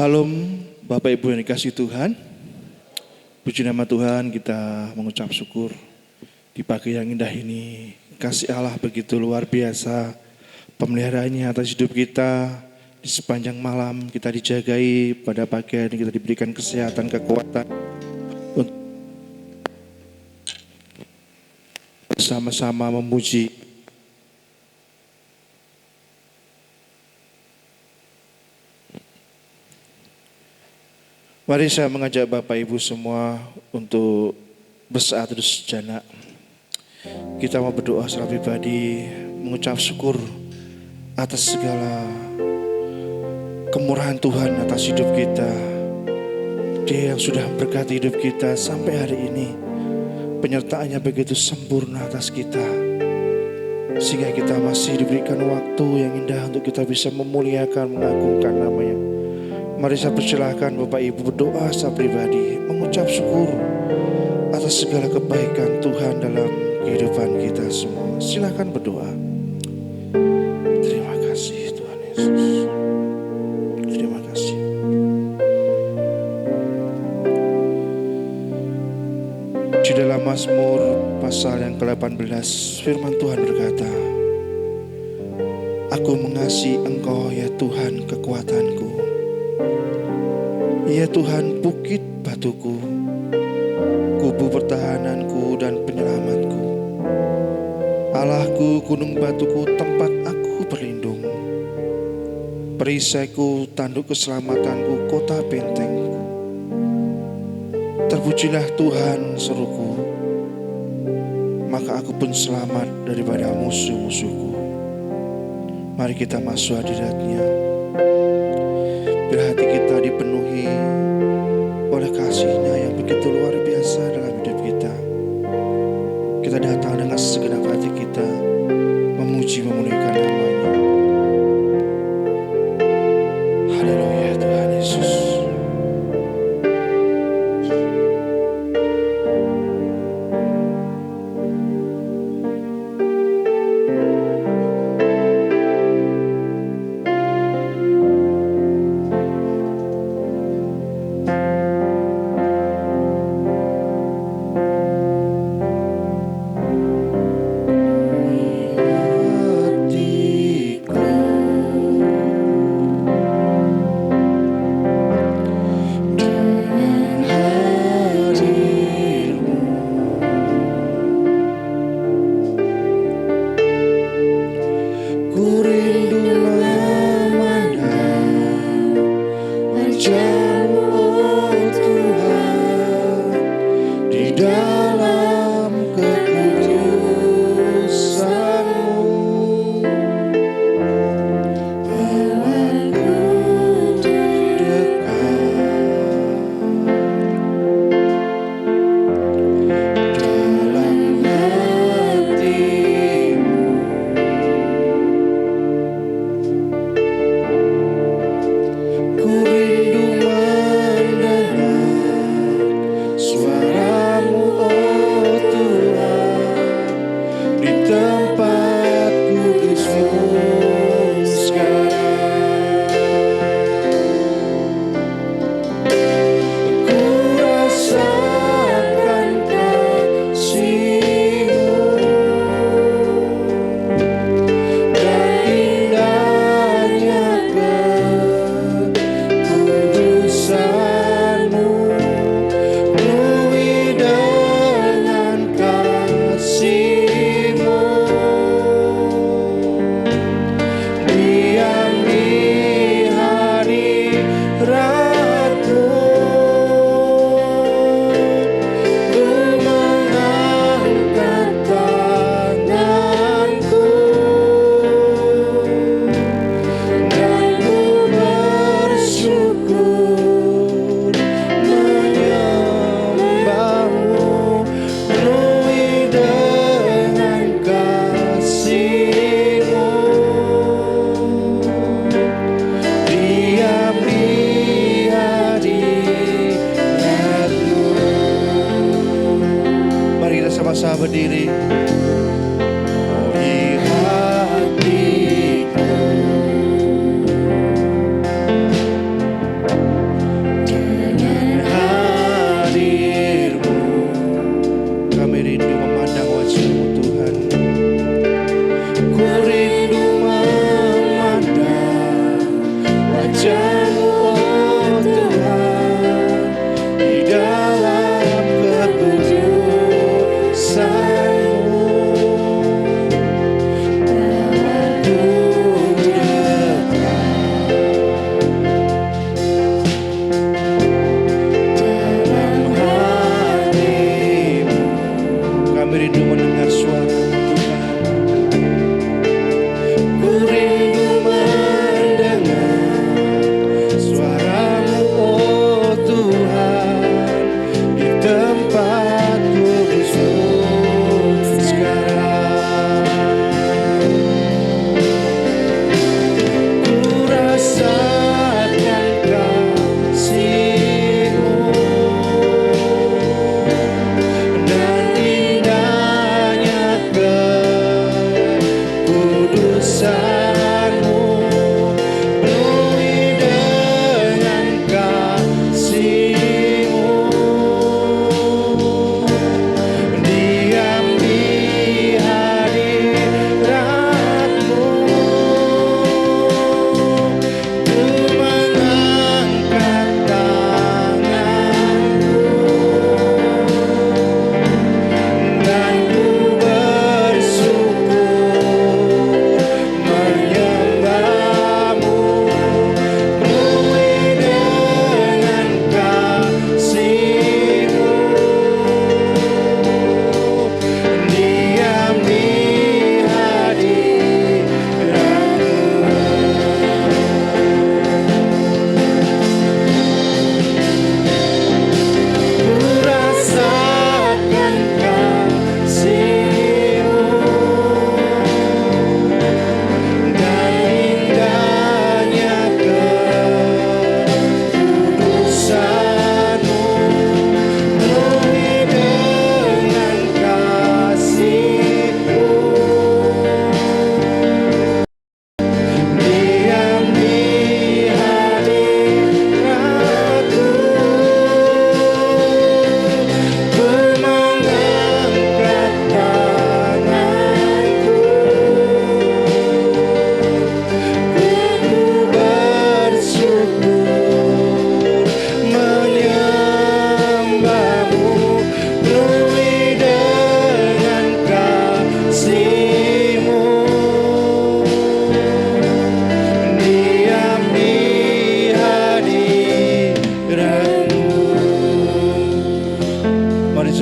Salam Bapak Ibu yang dikasihi Tuhan. Puji nama Tuhan, kita mengucap syukur di pagi yang indah ini. Kasih Allah begitu luar biasa, pemeliharaannya atas hidup kita. Di sepanjang malam kita dijagai, pada pagi hari kita diberikan kesehatan, kekuatan untuk bersama-sama memuji. Mari saya mengajak Bapak Ibu semua untuk bersaat teduh sejenak. Kita mau berdoa secara pribadi, mengucap syukur atas segala kemurahan Tuhan atas hidup kita. Dia yang sudah memberkati hidup kita sampai hari ini. Penyertaannya begitu sempurna atas kita, sehingga kita masih diberikan waktu yang indah untuk kita bisa memuliakan, mengagungkan namanya. Mari saya persilahkan Bapak Ibu berdoa secara pribadi, mengucap syukur atas segala kebaikan Tuhan dalam kehidupan kita semua. Silakan berdoa. Terima kasih Tuhan Yesus. Terima kasih. Di dalam Mazmur pasal yang ke-18, firman Tuhan berkata, "Aku mengasihi Engkau ya Tuhan kekuatanku. Ya Tuhan bukit batuku, kubu pertahananku dan penyelamatku. Allahku, gunung batuku, tempat aku berlindung. Perisaiku, tanduk keselamatanku, kota bentengku. Terpujilah Tuhan seruku, maka aku pun selamat daripada musuh-musuhku." Mari kita masuk hadirat-Nya. Bila hati kita dipenuhi oleh kasih-Nya yang begitu luar biasa dalam hidup kita, kita datang dengan segenap hati kita memuji, memuliakan nama-Nya. Haleluya Tuhan Yesus. Berdiri. Hatiku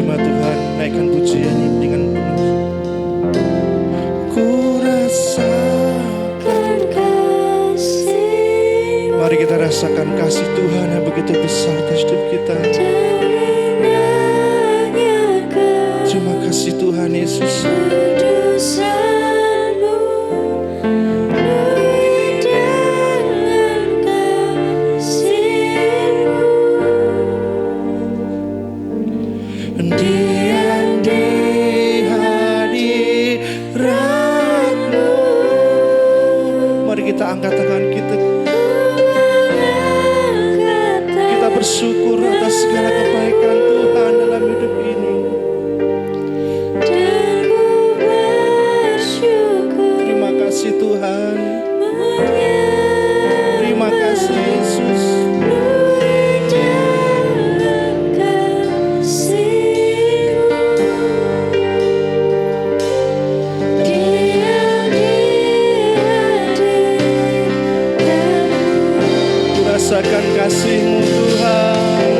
terima Tuhan, naikkan pujian dengan penuh. Ku rasakan kasih. Mari kita rasakan kasih Tuhan yang begitu besar atas hidup kita. Terima kasih Tuhan Yesus. Diam di hadirat-Mu. Mari kita angkat tangan kita. Kita bersyukur atas segala kebaikan Tuhan dalam hidup ini. Terima kasih Tuhan. Terima kasih Yesus. Rasakan kasih-Mu Tuhan.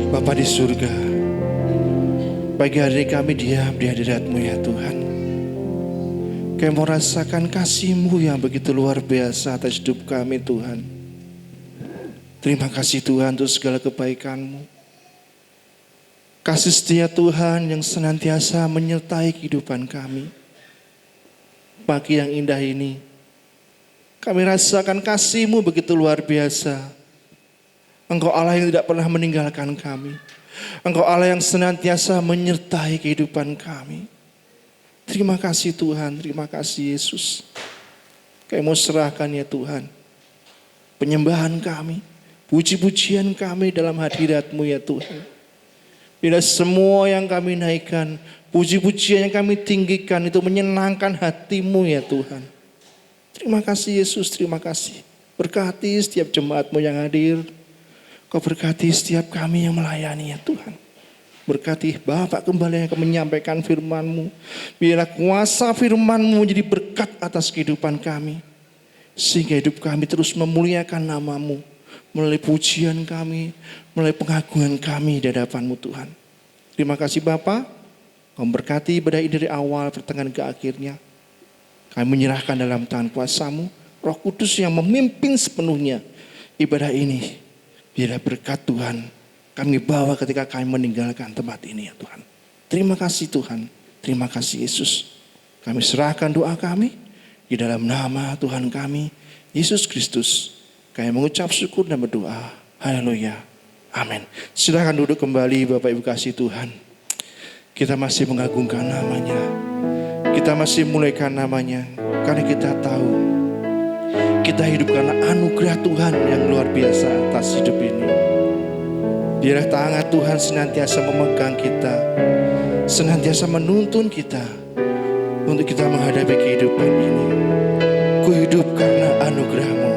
Bapa di surga, pagi hari ini kami diam di hadirat-Mu ya Tuhan. Kami mau rasakan kasih-Mu yang begitu luar biasa atas hidup kami Tuhan. Terima kasih Tuhan untuk segala kebaikan-Mu. Kasih setia Tuhan yang senantiasa menyertai kehidupan kami. Pagi yang indah ini, kami rasakan kasih-Mu begitu luar biasa. Engkau Allah yang tidak pernah meninggalkan kami. Engkau Allah yang senantiasa menyertai kehidupan kami. Terima kasih Tuhan, terima kasih Yesus. Kami mau serahkan ya Tuhan penyembahan kami, puji-pujian kami dalam hadirat-Mu ya Tuhan. Bila semua yang kami naikkan, puji-pujian yang kami tinggikan itu menyenangkan hati-Mu ya Tuhan. Terima kasih Yesus, terima kasih. Berkati setiap jemaat-Mu yang hadir. Kau berkati setiap kami yang melayani ya Tuhan. Berkati Bapak kembali yang akan menyampaikan firman-Mu. Biarlah kuasa firman-Mu menjadi berkat atas kehidupan kami. Sehingga hidup kami terus memuliakan nama-Mu. Melalui pujian kami, melalui pengagungan kami di hadapan-Mu Tuhan. Terima kasih Bapak. Kau berkati ibadah ini dari awal pertengahan ke akhirnya. Kami menyerahkan dalam tangan kuasa-Mu. Roh Kudus yang memimpin sepenuhnya ibadah ini. Biarlah berkat Tuhan kami bawa ketika kami meninggalkan tempat ini ya Tuhan. Terima kasih Tuhan. Terima kasih Yesus. Kami serahkan doa kami di dalam nama Tuhan kami, Yesus Kristus. Kami mengucap syukur dan berdoa. Haleluya. Amin. Silakan duduk kembali Bapak Ibu kasih Tuhan. Kita masih mengagungkan namanya. Kita masih mulaikan namanya. Karena kita tahu kita hidup karena anugerah Tuhan yang luar biasa atas hidup ini. Biarlah tangan Tuhan senantiasa memegang kita, senantiasa menuntun kita untuk kita menghadapi kehidupan ini. Ku hidup karena anugerah-Mu.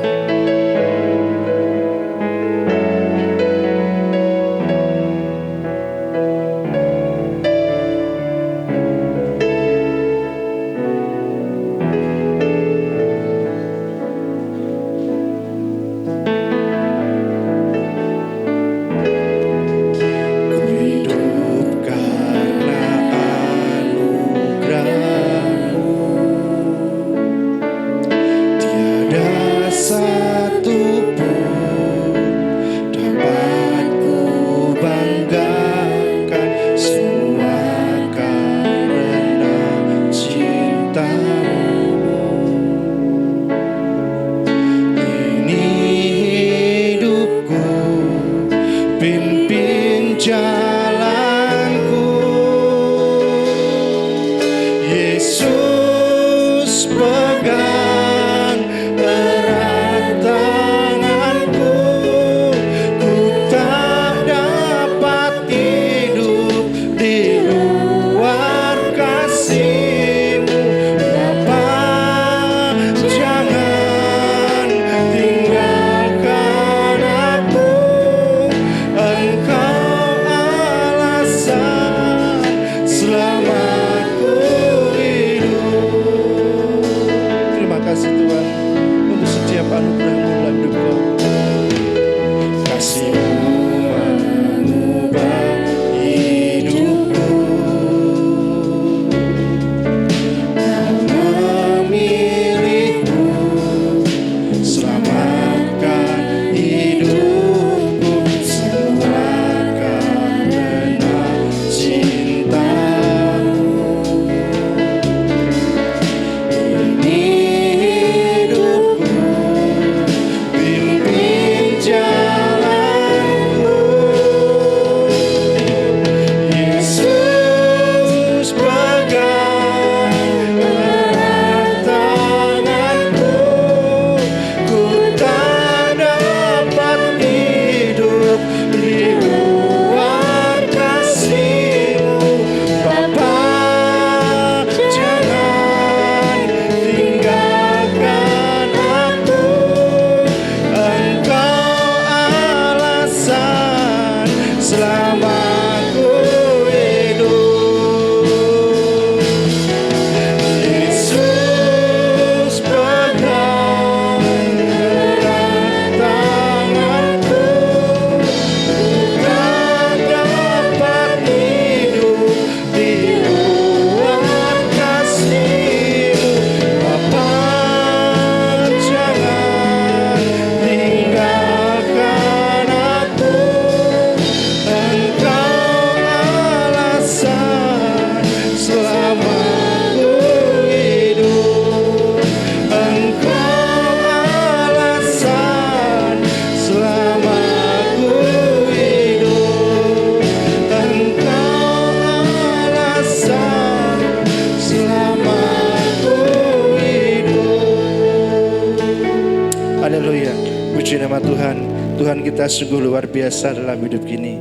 Tuhan. Tuhan kita sungguh luar biasa dalam hidup ini.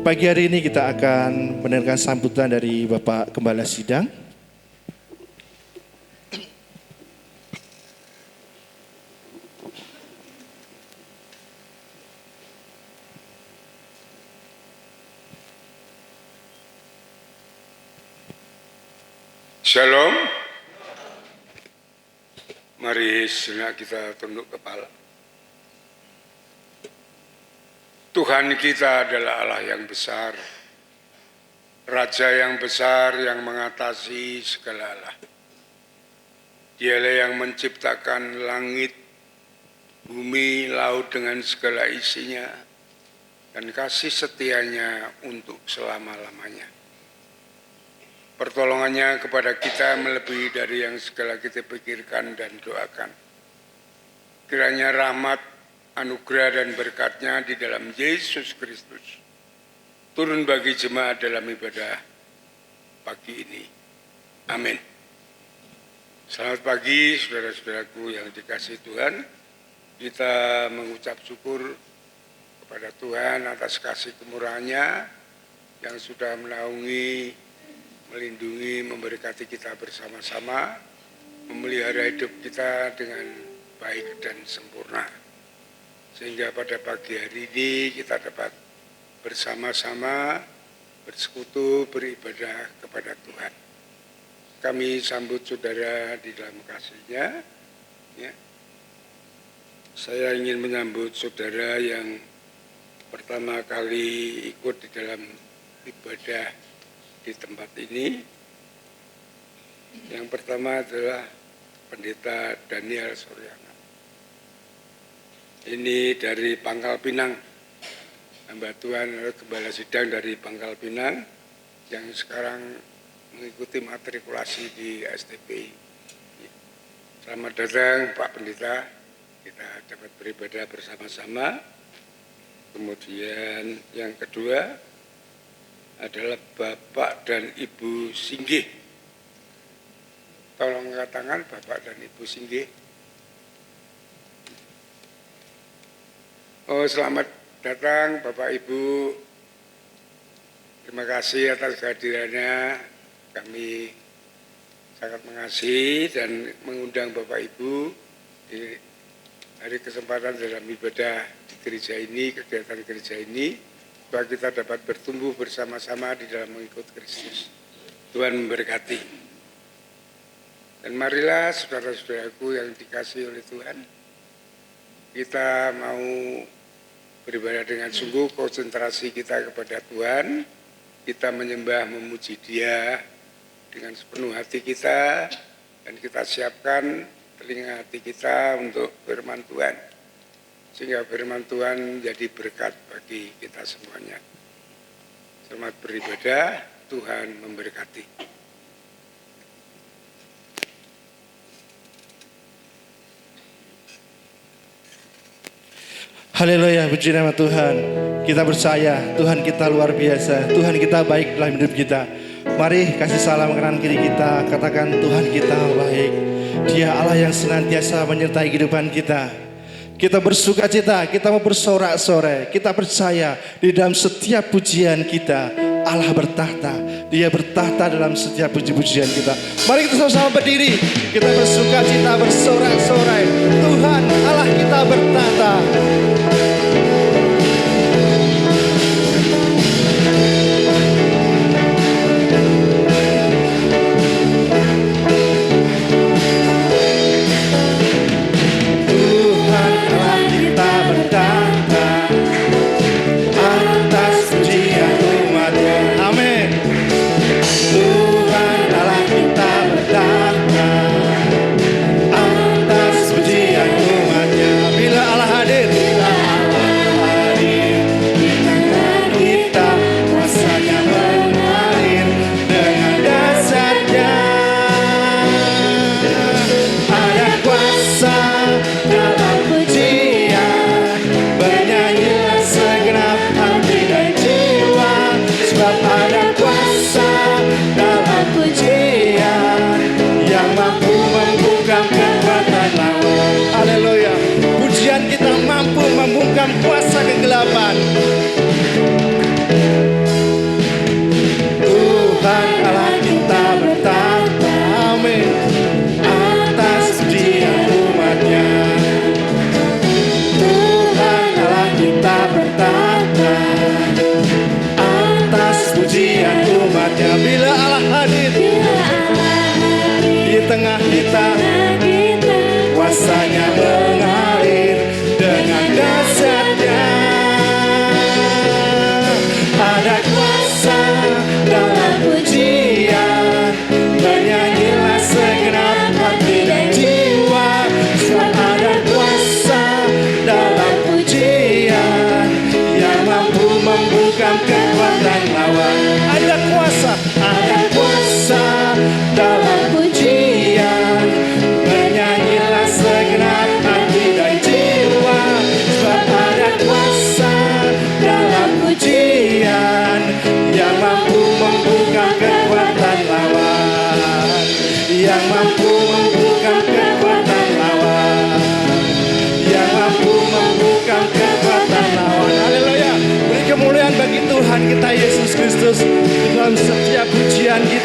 Pagi hari ini kita akan mendengarkan sambutan dari Bapak Gembala Sidang. Shalom. Mari sejenak kita tunduk kepala. Tuhan kita adalah Allah yang besar, Raja yang besar yang mengatasi segala Allah. Dialah yang menciptakan langit, bumi, laut dengan segala isinya, dan kasih setianya untuk selama-lamanya. Pertolongannya kepada kita melebihi dari yang segala kita pikirkan dan doakan. Kiranya rahmat, anugerah dan berkatnya di dalam Yesus Kristus turun bagi jemaat dalam ibadah pagi ini. Amin. Selamat pagi saudara-saudaraku yang dikasihi Tuhan. Kita mengucap syukur kepada Tuhan atas kasih kemurahannya yang sudah menaungi, melindungi, memberkati kita bersama-sama, memelihara hidup kita dengan baik dan sempurna. Sehingga pada pagi hari ini kita dapat bersama-sama bersekutu beribadah kepada Tuhan. Kami sambut saudara di dalam kasih-Nya. Ya. Saya ingin menyambut saudara yang pertama kali ikut di dalam ibadah di tempat ini. Yang pertama adalah Pendeta Daniel Suryana. Ini dari Pangkal Pinang, hamba Tuhan Gembala Sidang dari Pangkal Pinang yang sekarang mengikuti matrikulasi di STP. Selamat datang Pak Pendeta, kita dapat beribadah bersama-sama. Kemudian yang kedua adalah Bapak dan Ibu Singgih. Tolong angkat tangan Bapak dan Ibu Singgih. Oh, selamat datang Bapak Ibu. Terima kasih atas kehadirannya. Kami sangat mengasihi dan mengundang Bapak Ibu di hari kesempatan dalam ibadah di gereja ini, kegiatan gereja ini, supaya kita dapat bertumbuh bersama-sama di dalam mengikut Kristus. Tuhan memberkati. Dan marilah saudara-saudaraku yang dikasihi oleh Tuhan, kita mau beribadah dengan sungguh, konsentrasi kita kepada Tuhan, kita menyembah, memuji Dia dengan sepenuh hati kita, dan kita siapkan telinga hati kita untuk firman Tuhan, sehingga firman Tuhan jadi berkat bagi kita semuanya. Selamat beribadah, Tuhan memberkati. Haleluya, puji nama Tuhan. Kita percaya Tuhan kita luar biasa, Tuhan kita baik dalam hidup kita. Mari kasih salam kanan kiri kita, katakan Tuhan kita baik. Dia Allah yang senantiasa menyertai kehidupan kita. Kita bersuka cita, kita mau bersorak-sorai. Kita percaya di dalam setiap pujian kita Allah bertahta. Dia bertahta dalam setiap puji-pujian kita. Mari kita sama-sama berdiri. Kita bersuka cita, bersorak-sorai. Tuhan Allah kita bertahta. Bila Allah hadir,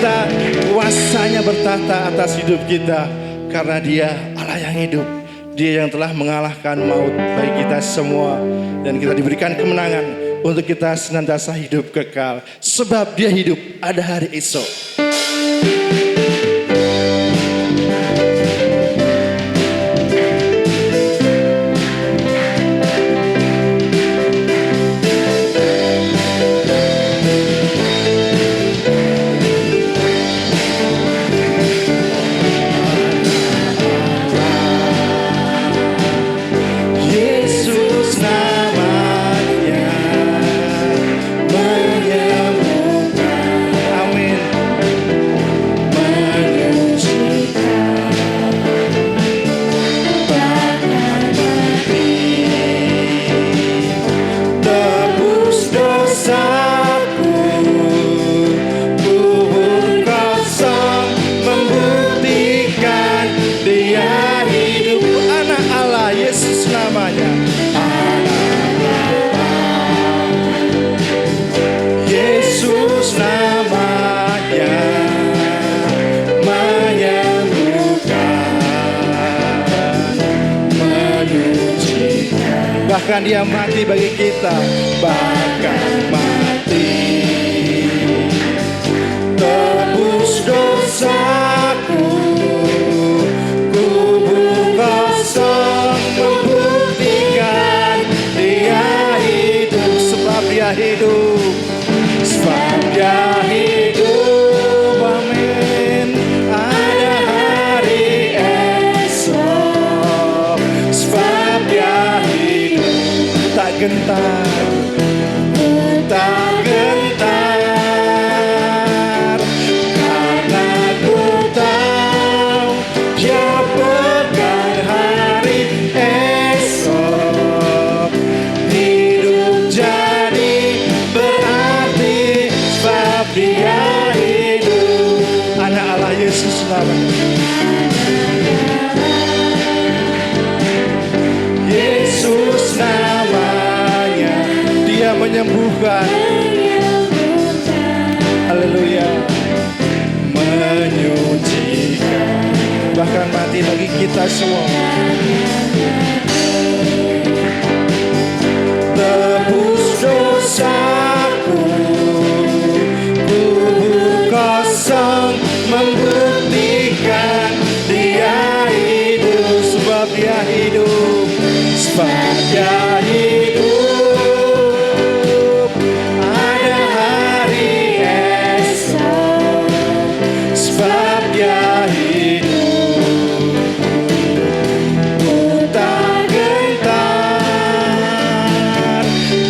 kita, kuasanya bertata atas hidup kita. Karena dia Allah yang hidup, dia yang telah mengalahkan maut bagi kita semua. Dan kita diberikan kemenangan untuk kita senantiasa hidup kekal. Sebab dia hidup, ada hari esok. Bahkan dia mati bagi kita, bahkan mati tebus dosaku, kubur kosong membuktikan dia hidup. Sebab dia hidup, sebab dia hidup, amin. Ada hari esok, sebab dia tak gentar, tak gentar, karena ku tahu dia pegang hari esok. Hidup jadi berarti sebab dia hidup. Anak Allah Yesus namanya. Yesus namanya, dia menyembuhkan. Haleluya. Menyucikan, bahkan mati bagi kita semua. Tebus dosaku, kubur kosong membuktikan dia hidup. Sebab dia hidup, sebab dia hidup, ada hari esok. Sebab dia hidup, ku tak gentar,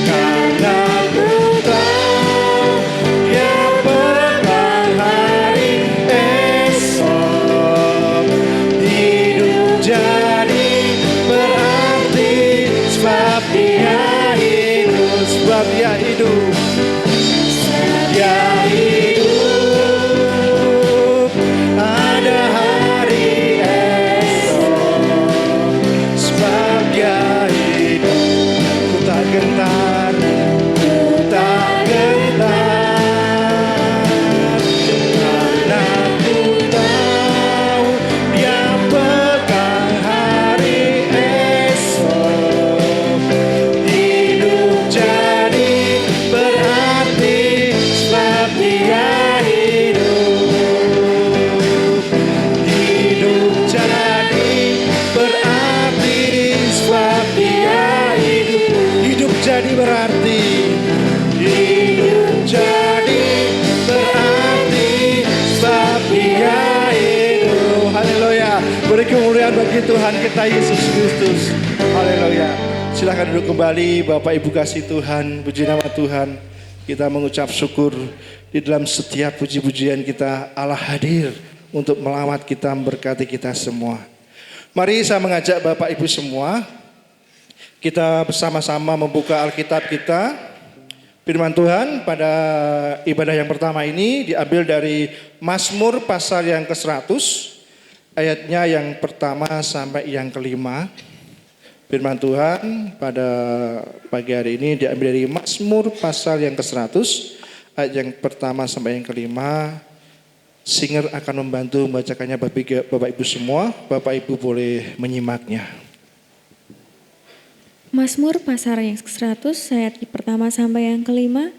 karena ku tahu dia pegang hari esok. Hidup jadi berarti sebab dia hidup, sebab dia hidup, dia hidup, ada hari esok. Sebab dia hidup, ku tak gentar, ku tak gentar, karena ku tahu dia pegang hari esok. Hidup jadi berarti sebab dia hidup. Hidup jadi berarti sebab dia hidup. Hidup jadi berarti, hidup jadi berarti sebab dia hidup. Haleluya. Beri kemuliaan bagi Tuhan kita Yesus Kristus. Haleluya. Silakan duduk kembali. Bapak Ibu kasih Tuhan, puji nama Tuhan. Kita mengucap syukur di dalam setiap puji-pujian kita. Allah hadir untuk melawat kita, memberkati kita semua. Mari saya mengajak Bapak Ibu semua, kita bersama-sama membuka Alkitab kita. Firman Tuhan pada ibadah yang pertama ini diambil dari Mazmur pasal yang ke-100, ayatnya yang pertama sampai yang kelima. Firman Tuhan pada pagi hari ini diambil dari Mazmur pasal yang ke-100, ayat yang pertama sampai yang kelima. Singer akan membantu membacakannya Bapak Ibu semua. Bapak Ibu boleh menyimaknya. Mazmur pasal yang ke-100 ayat pertama sampai yang kelima.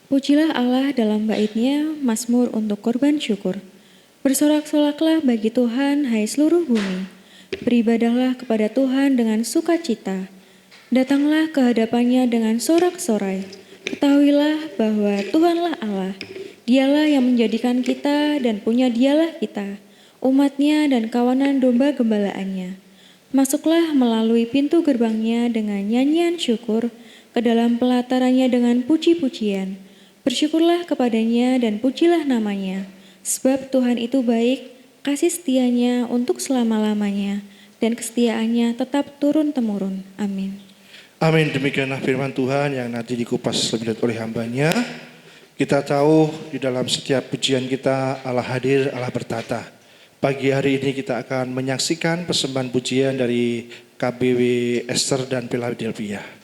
Pujilah Allah dalam baitnya, Mazmur untuk korban syukur. Bersorak-soraklah bagi Tuhan, hai seluruh bumi. Beribadahlah kepada Tuhan dengan sukacita. Datanglah ke hadapannya dengan sorak-sorai. Ketahuilah bahwa Tuhanlah Allah. Dialah yang menjadikan kita dan punya dialah kita, umatnya dan kawanan domba gembalaannya. Masuklah melalui pintu gerbangnya dengan nyanyian syukur, ke dalam pelatarannya dengan puji-pujian. Bersyukurlah kepadanya dan pujilah namanya, sebab Tuhan itu baik, kasih setianya untuk selama-lamanya, dan kesetiaannya tetap turun-temurun. Amin. Amin. Demikianlah firman Tuhan yang nanti dikupas lebih lanjut oleh hambanya. Kita tahu di dalam setiap pujian kita Allah hadir, Allah bertata. Pagi hari ini kita akan menyaksikan persembahan pujian dari KBW Esther dan Philadelphia.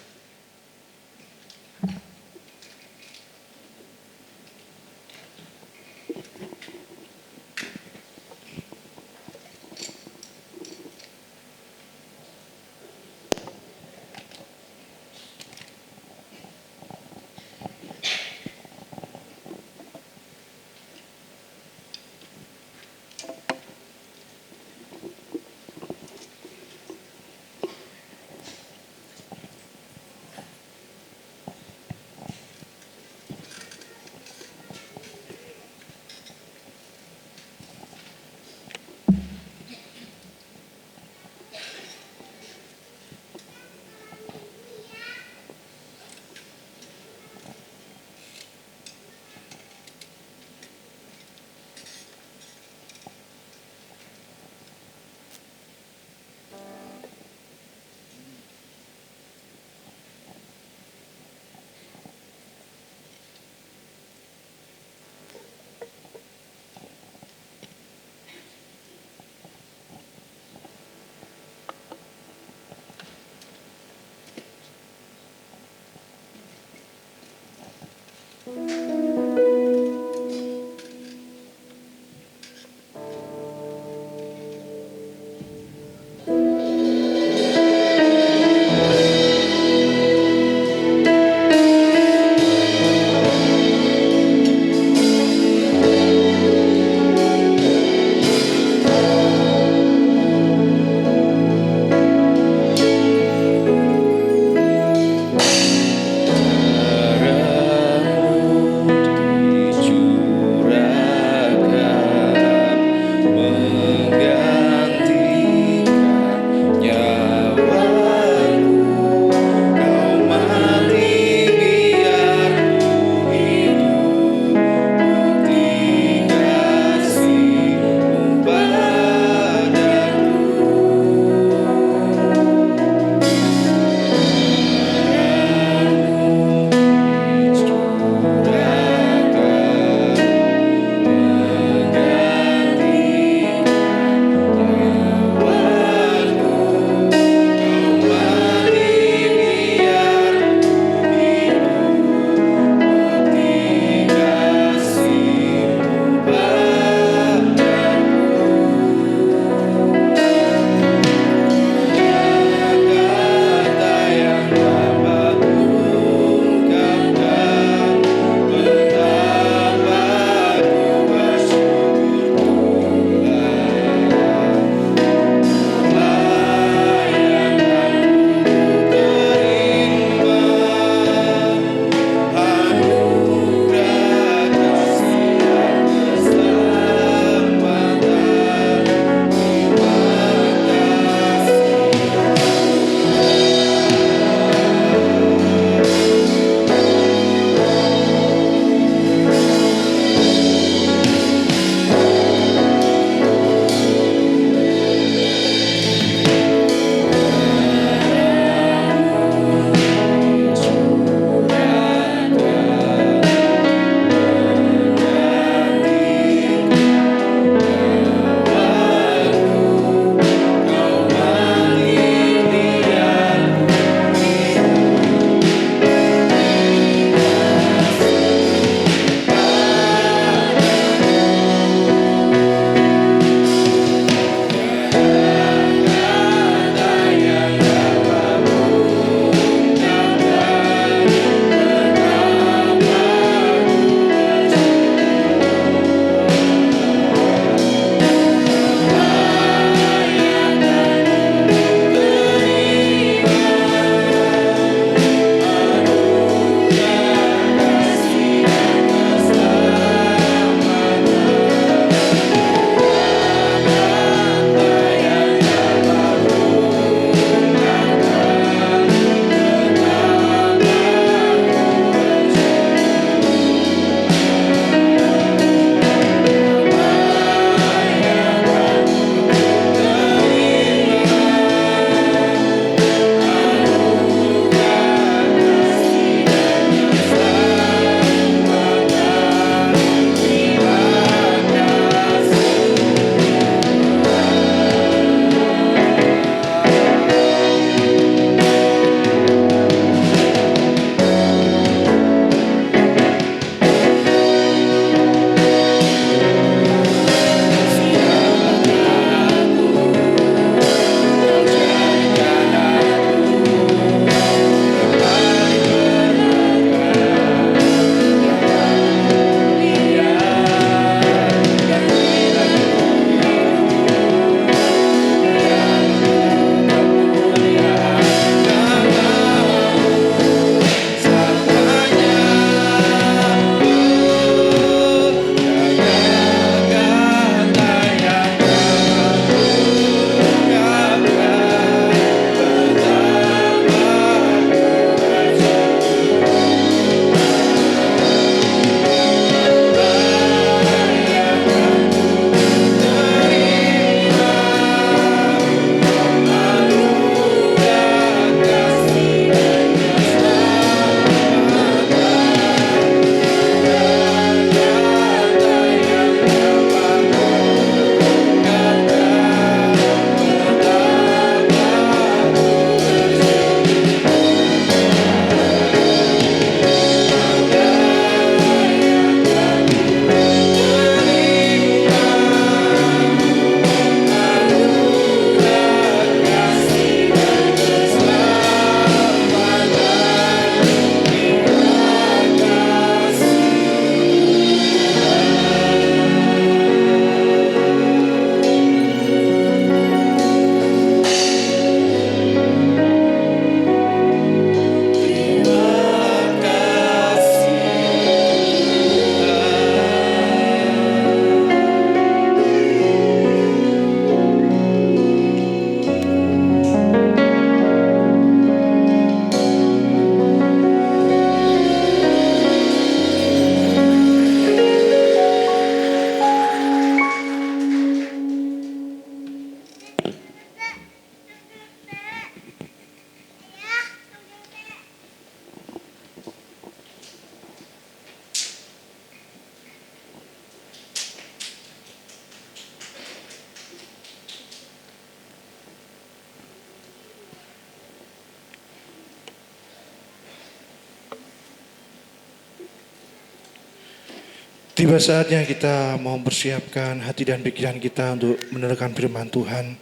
Tiba saatnya kita mau mempersiapkan hati dan pikiran kita untuk mendengarkan firman Tuhan.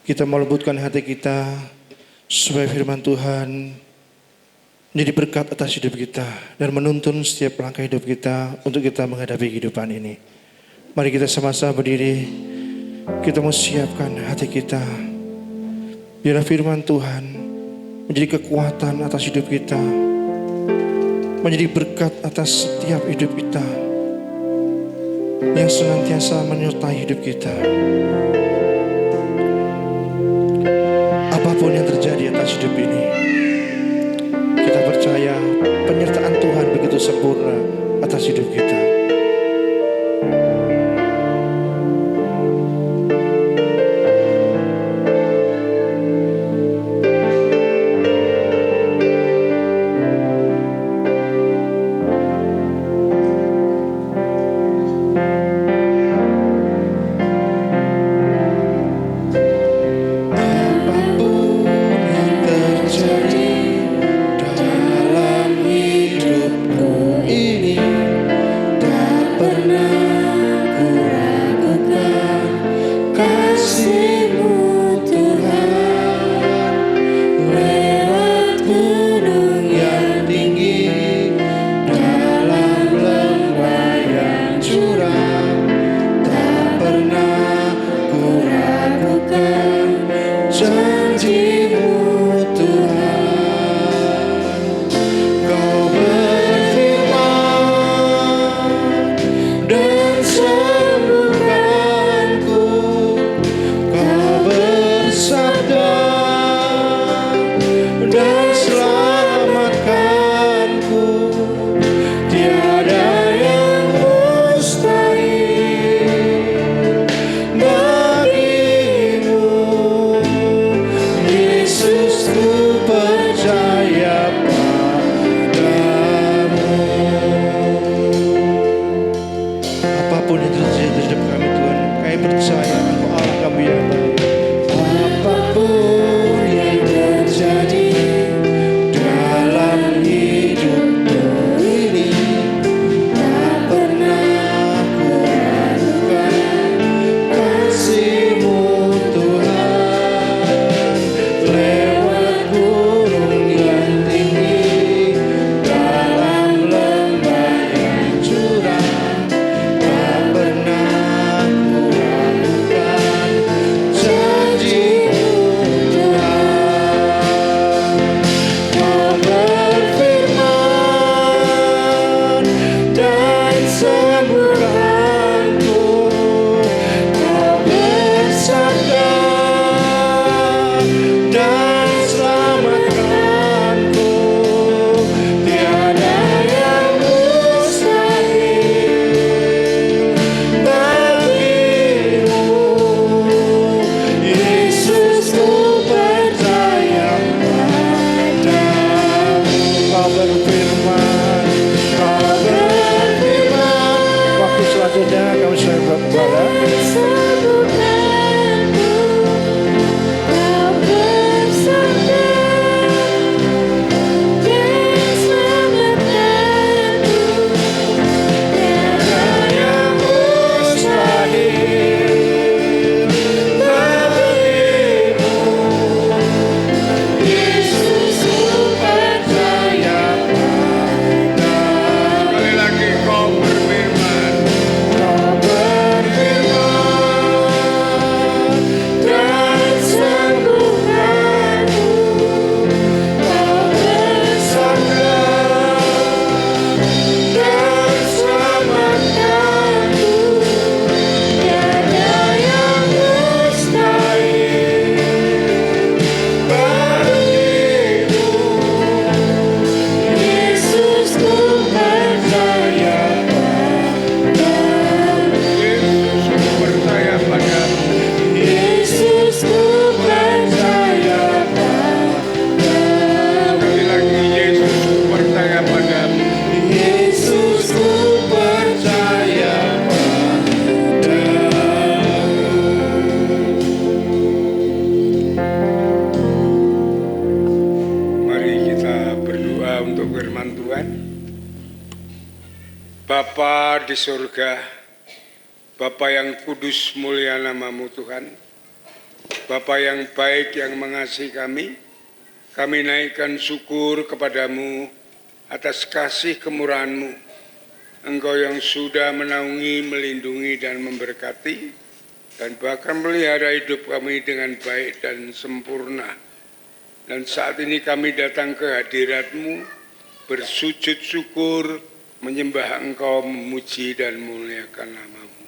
Kita mau lembutkan hati kita supaya firman Tuhan menjadi berkat atas hidup kita dan menuntun setiap langkah hidup kita untuk kita menghadapi kehidupan ini. Mari kita sama-sama berdiri. Kita mau siapkan hati kita. Biarlah firman Tuhan menjadi kekuatan atas hidup kita, menjadi berkat atas setiap hidup kita, yang senantiasa menyertai hidup kita. Apapun yang terjadi atas hidup ini, kita percaya penyertaan Tuhan begitu sempurna atas hidup kita. Bapa di surga, Bapa yang kudus mulia namamu Tuhan, Bapa yang baik yang mengasihi kami naikkan syukur kepadamu atas kasih kemurahan-Mu. Engkau yang sudah menaungi, melindungi dan memberkati, dan bahkan melihara hidup kami dengan baik dan sempurna. Dan saat ini kami datang ke hadirat-Mu, bersujud syukur, menyembah Engkau, memuji dan memuliakan nama-Mu.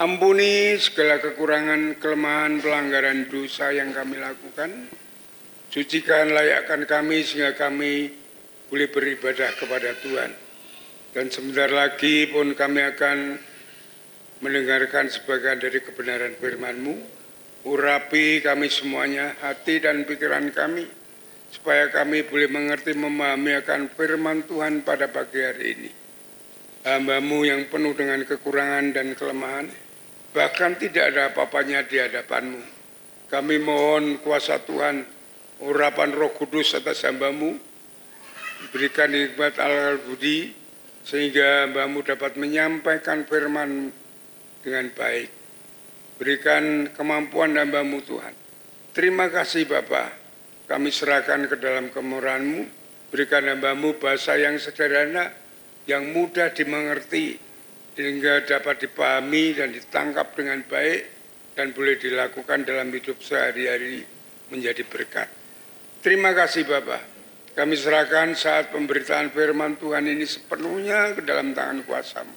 Ampuni segala kekurangan, kelemahan, pelanggaran dosa yang kami lakukan. Sucikan, layakkan kami sehingga kami boleh beribadah kepada Tuhan. Dan sebentar lagi pun kami akan mendengarkan sebagian dari kebenaran firman-Mu. Urapi kami semuanya, hati dan pikiran kami, supaya kami boleh mengerti, memahami akan firman Tuhan pada pagi hari ini. Hamba-Mu yang penuh dengan kekurangan dan kelemahan, bahkan tidak ada apa-apanya di hadapan-Mu. Kami mohon kuasa Tuhan, urapan Roh Kudus atas hamba-Mu, berikan hikmat al-budi, sehingga hamba-Mu dapat menyampaikan firman dengan baik. Berikan kemampuan hamba-Mu Tuhan. Terima kasih Bapa, kami serahkan ke dalam kemurahan-Mu. Berikan hamba-Mu bahasa yang sederhana, yang mudah dimengerti, sehingga dapat dipahami dan ditangkap dengan baik, dan boleh dilakukan dalam hidup sehari-hari menjadi berkat. Terima kasih Bapa. Kami serahkan saat pemberitaan firman Tuhan ini sepenuhnya ke dalam tangan kuasa-Mu.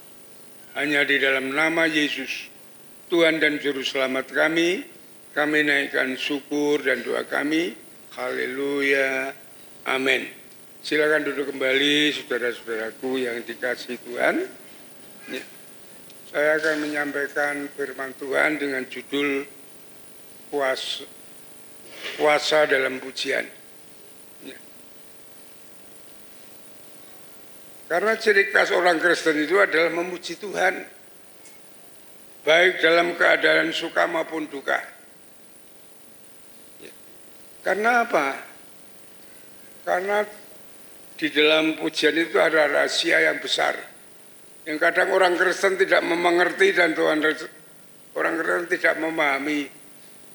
Hanya di dalam nama Yesus, Tuhan dan Juru Selamat kami naikkan syukur dan doa kami. Haleluya. Amin. Silakan duduk kembali saudara-saudaraku yang dikasihi Tuhan. Ya. Saya akan menyampaikan firman Tuhan dengan judul puasa dalam pujian. Ya. Karena ciri khas orang Kristen itu adalah memuji Tuhan, baik dalam keadaan suka maupun duka. Ya. Karena apa? Karena di dalam pujian itu ada rahasia yang besar, yang kadang orang Kristen tidak mengerti dan orang Kristen tidak memahami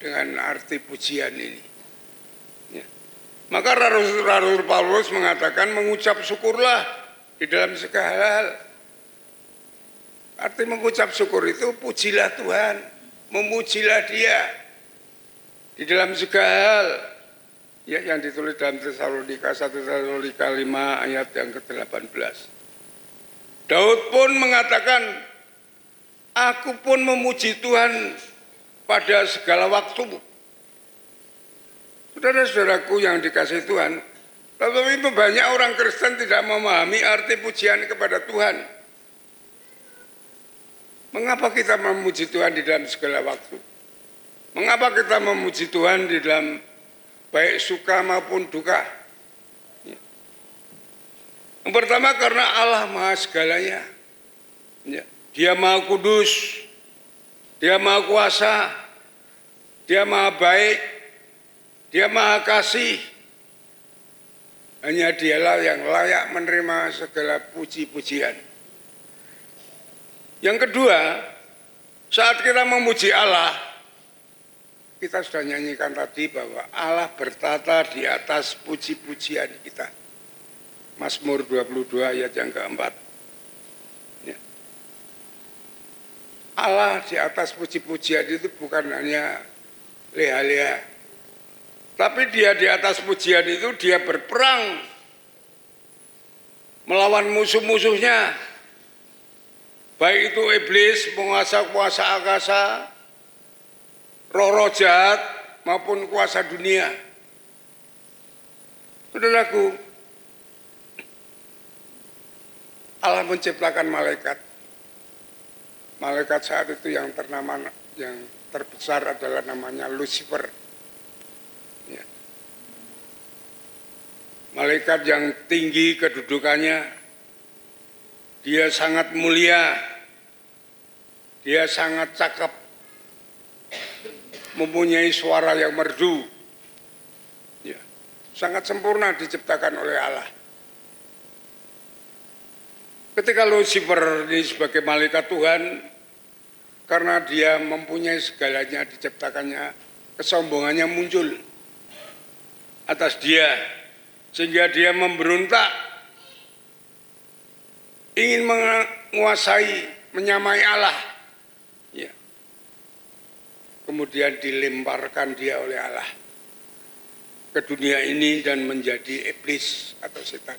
dengan arti pujian ini. Ya. Maka Rasul Paulus mengatakan mengucap syukurlah di dalam segala hal. Arti mengucap syukur itu pujilah Tuhan, memujilah Dia di dalam segala hal. Ya, yang ditulis dalam 1 Tesalonika 5 ayat yang ke-18. Daud pun mengatakan, aku pun memuji Tuhan pada segala waktu. Saudara-saudaraku yang dikasihi Tuhan, tetapi banyak orang Kristen tidak memahami arti pujian kepada Tuhan. Mengapa kita memuji Tuhan di dalam segala waktu? Mengapa kita memuji Tuhan di dalam baik suka maupun duka? Yang pertama karena Allah Maha Segalanya. Dia Maha Kudus, Dia Maha Kuasa, Dia Maha Baik, Dia Maha Kasih. Hanya Dialah yang layak menerima segala puji-pujian. Yang kedua, saat kita memuji Allah, kita sudah nyanyikan tadi bahwa Allah bertata di atas puji-pujian kita. Mazmur 22 ayat yang keempat. Ya. Allah di atas puji-pujian itu bukan hanya leha-leha, tapi Dia di atas pujian itu Dia berperang melawan musuh-musuhnya, baik itu iblis, penguasa-kuasa angkasa, roh-roh jahat maupun kuasa dunia. Saudaraku, Allah menciptakan malaikat. Malaikat saat itu yang ternama, yang terbesar adalah namanya Lucifer. Ya. Malaikat yang tinggi kedudukannya, dia sangat mulia, dia sangat cakep, mempunyai suara yang merdu, ya, sangat sempurna diciptakan oleh Allah. Ketika Lucifer ini sebagai malaikat Tuhan, karena dia mempunyai segalanya diciptakannya, kesombongannya muncul atas dia, sehingga dia memberontak, ingin menguasai, menyamai Allah. Ya. Kemudian dilemparkan dia oleh Allah ke dunia ini dan menjadi iblis atau setan.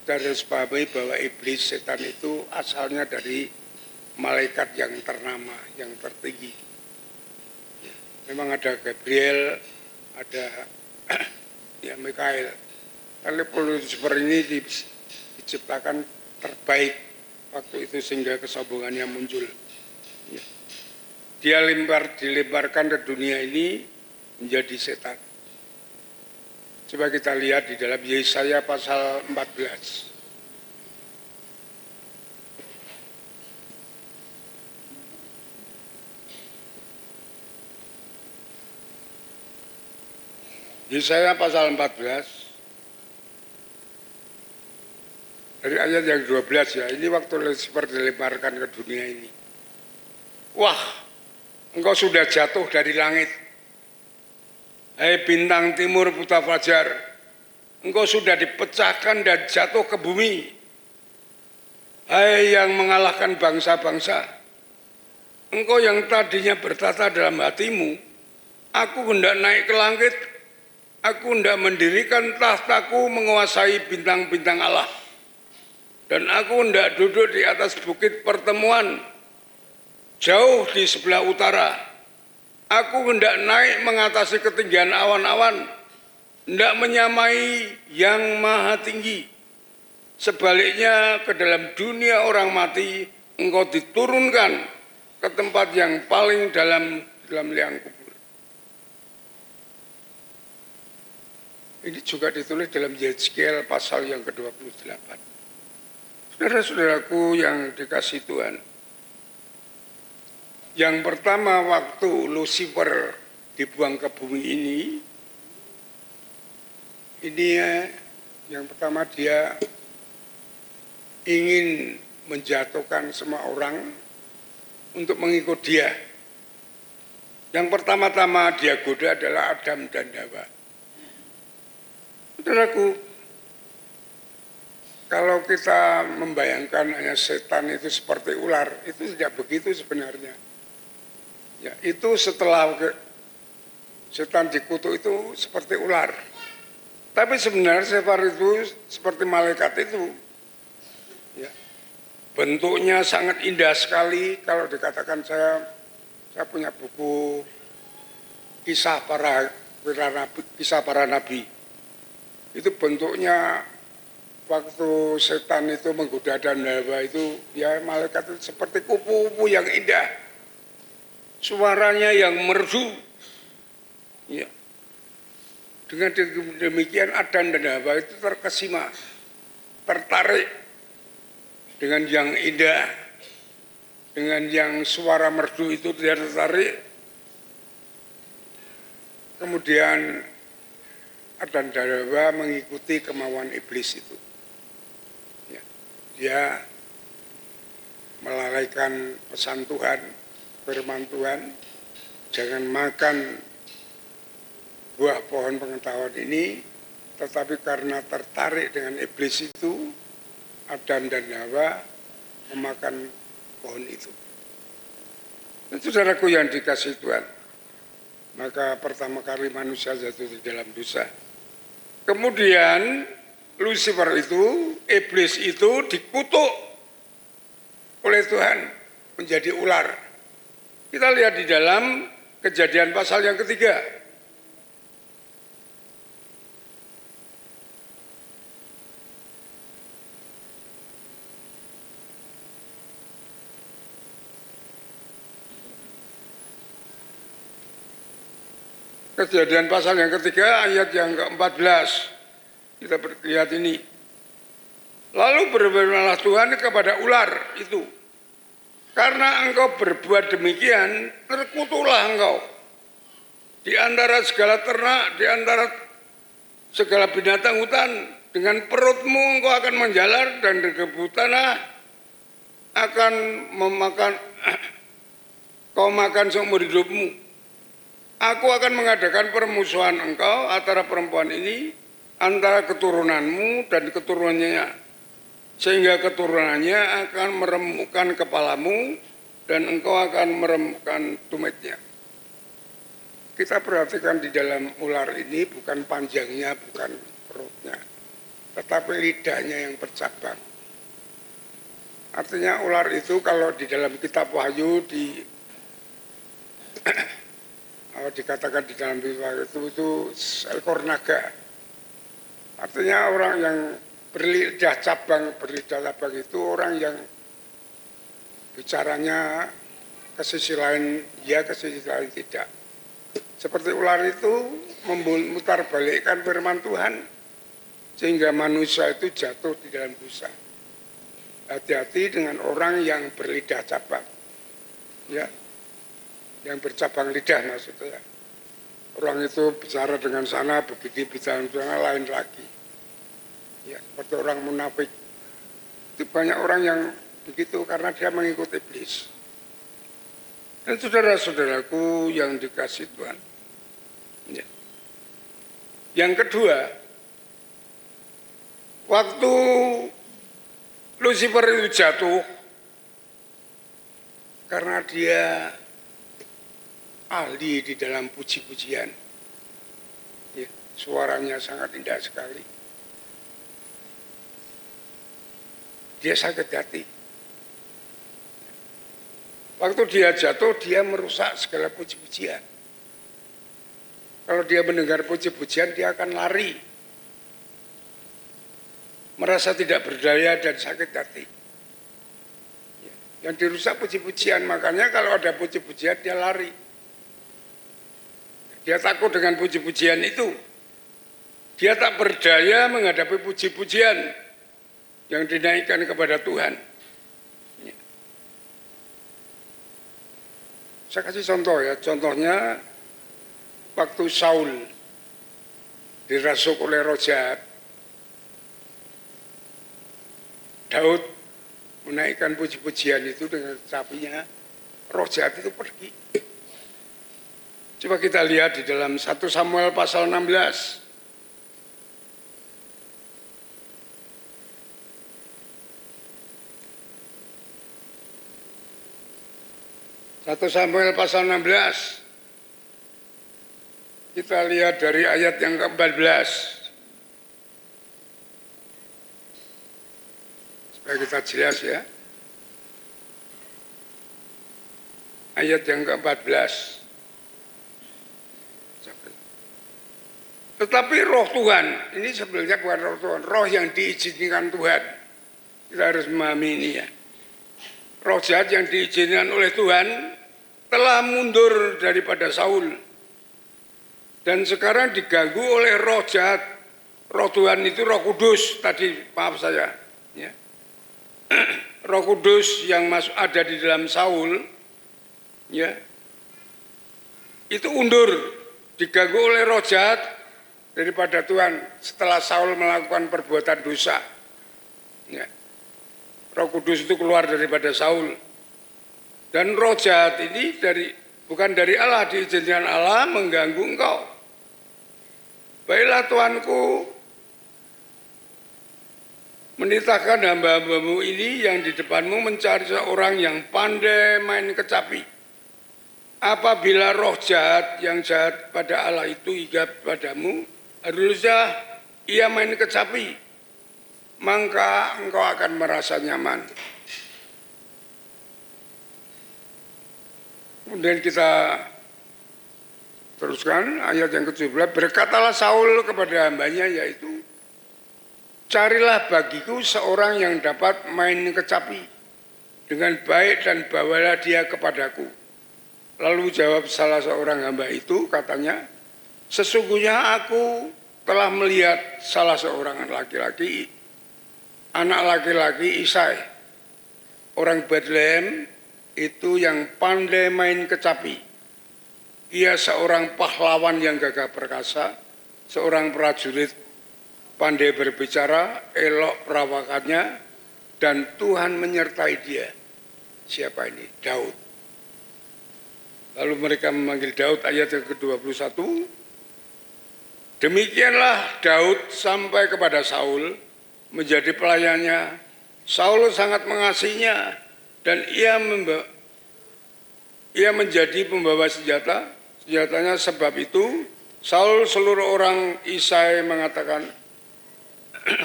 Kita harus pahami bahwa iblis, setan itu asalnya dari malaikat yang ternama, yang tertinggi. Ya, memang ada Gabriel, ada ya Mikael. Tapi Lucifer ini diciptakan terbaik waktu itu sehingga kesombongannya muncul. Ya. Dia dilemparkan ke dunia ini menjadi setan. Coba kita lihat di dalam Yesaya pasal 14. Yesaya pasal 14 dari ayat yang 12 ya. Ini waktu Lucifer dilemparkan ke dunia ini. Wah, engkau sudah jatuh dari langit. Hai bintang timur buta fajar, engkau sudah dipecahkan dan jatuh ke bumi. Hai yang mengalahkan bangsa-bangsa, engkau yang tadinya bertata dalam hatimu, aku hendak naik ke langit, aku hendak mendirikan tahtaku menguasai bintang-bintang Allah. Dan aku hendak duduk di atas bukit pertemuan, jauh di sebelah utara. Aku hendak naik mengatasi ketinggian awan-awan, hendak menyamai yang maha tinggi. Sebaliknya ke dalam dunia orang mati, engkau diturunkan ke tempat yang paling dalam liang kubur. Ini juga ditulis dalam Yeskiel pasal yang ke-28. Saudara-saudaraku yang dikasihi Tuhan, yang pertama waktu Lucifer dibuang ke bumi ini yang pertama dia ingin menjatuhkan semua orang untuk mengikut dia. Yang pertama-tama dia goda adalah Adam dan Hawa. Saudaraku, kalau kita membayangkan hanya setan itu seperti ular, itu tidak begitu sebenarnya. Ya, itu setelah setan dikutuk itu seperti ular. Tapi sebenarnya setan itu seperti malaikat itu. Ya, bentuknya sangat indah sekali. Kalau dikatakan saya punya buku kisah para nabi. Itu bentuknya waktu setan itu menggoda dan Hawa itu, ya malaikat itu seperti kupu-kupu yang indah. Suaranya yang merdu. Ya. Dengan demikian Adam dan Hawa itu terkesima, tertarik dengan yang indah, dengan yang suara merdu itu dia tertarik. Kemudian Adam dan Hawa mengikuti kemauan iblis itu. Ya. Dia melalaikan pesan Tuhan, firman Tuhan, jangan makan buah pohon pengetahuan ini, tetapi karena tertarik dengan iblis itu, Adam dan Hawa memakan pohon itu. Dan saudaraku yang dikasihi Tuhan, maka pertama kali manusia jatuh di dalam dosa. Kemudian Lucifer itu, iblis itu dikutuk oleh Tuhan menjadi ular. Kita lihat di dalam Kejadian pasal yang ketiga. Kejadian pasal yang ketiga ayat yang ke-14. Kita lihat ini. Lalu berfirmanlah Tuhan kepada ular itu, karena engkau berbuat demikian, terkutuklah engkau di antara segala ternak, di antara segala binatang hutan, dengan perutmu engkau akan menjalar dan debu tanah akan memakan kau makan seumur hidupmu. Aku akan mengadakan permusuhan engkau antara perempuan ini, antara keturunanmu dan keturunannya, sehingga keturunannya akan meremukkan kepalamu dan engkau akan meremukkan tumitnya. Kita perhatikan di dalam ular ini bukan panjangnya, bukan perutnya, tetapi lidahnya yang bercabang. Artinya ular itu kalau di dalam kitab Wahyu dikatakan di dalam itu seekor naga. Artinya orang yang berlidah cabang itu orang yang bicaranya ke sisi lain ya, ke sisi lain tidak. Seperti ular itu memutar balikkan firman Tuhan sehingga manusia itu jatuh di dalam dosa. Hati-hati dengan orang yang berlidah cabang, ya, yang bercabang lidah maksudnya. Orang itu bicara dengan sana, begitu bicara dengan sana lain lagi. Ya, seperti orang munafik. Itu banyak orang yang begitu karena dia mengikuti iblis. Dan saudara-saudaraku yang dikasih Tuhan. Ya. Yang kedua, waktu Lucifer itu jatuh karena dia ahli di dalam puji-pujian. Ya, suaranya sangat indah sekali. Dia sakit hati. Waktu dia jatuh, dia merusak segala puji-pujian. Kalau dia mendengar puji-pujian, dia akan lari. Merasa tidak berdaya dan sakit hati. Yang dirusak puji-pujian, makanya kalau ada puji-pujian, dia lari. Dia takut dengan puji-pujian itu. Dia tak berdaya menghadapi puji-pujian yang dinaikkan kepada Tuhan. Saya kasih contoh ya, contohnya waktu Saul dirasuk oleh roh jahat, Daud menaikkan puji-pujian itu dengan sapinya, roh jahat itu pergi. Coba kita lihat di dalam 1 Samuel pasal 16. 1 Samuel pasal 16. Kita lihat dari ayat yang ke-14. Supaya kita jelas ya. Ayat yang ke-14. Tetapi roh Tuhan, ini sebenarnya bukan roh Tuhan, roh yang diizinkan Tuhan. Kita harus memahami ini ya. Roh jahat yang diizinkan oleh Tuhan telah mundur daripada Saul. Dan sekarang diganggu oleh roh jahat. Roh Tuhan itu Roh Kudus tadi, maaf saya. Ya. Roh Kudus yang ada di dalam Saul, ya, itu undur, diganggu oleh roh jahat daripada Tuhan setelah Saul melakukan perbuatan dosa. Ya. Roh Kudus itu keluar daripada Saul. Dan roh jahat ini bukan dari Allah, diizinkan Allah mengganggu engkau. Baiklah Tuanku, menitahkan hamba-hambamu ini yang di depanmu mencari seorang yang pandai main kecapi. Apabila roh jahat yang jahat pada Allah itu hingga padamu, harusnya ia main kecapi, maka engkau akan merasa nyaman. Kemudian kita teruskan ayat yang ke-17. Berkatalah Saul kepada hambanya, yaitu, carilah bagiku seorang yang dapat main kecapi dengan baik dan bawalah dia kepadaku. Lalu jawab salah seorang hamba itu, katanya, sesungguhnya aku telah melihat salah seorang laki-laki, anak laki-laki Isai, orang Bethlehem, itu yang pandai main kecapi. Ia seorang pahlawan yang gagah perkasa, seorang prajurit pandai berbicara, elok perawakannya, dan Tuhan menyertai dia. Siapa ini? Daud. Lalu mereka memanggil Daud, ayat yang ke-21. Demikianlah Daud sampai kepada Saul, menjadi pelayannya. Saul sangat mengasihinya, dan ia menjadi pembawa senjatanya. Sebab itu Saul seluruh orang Isai mengatakan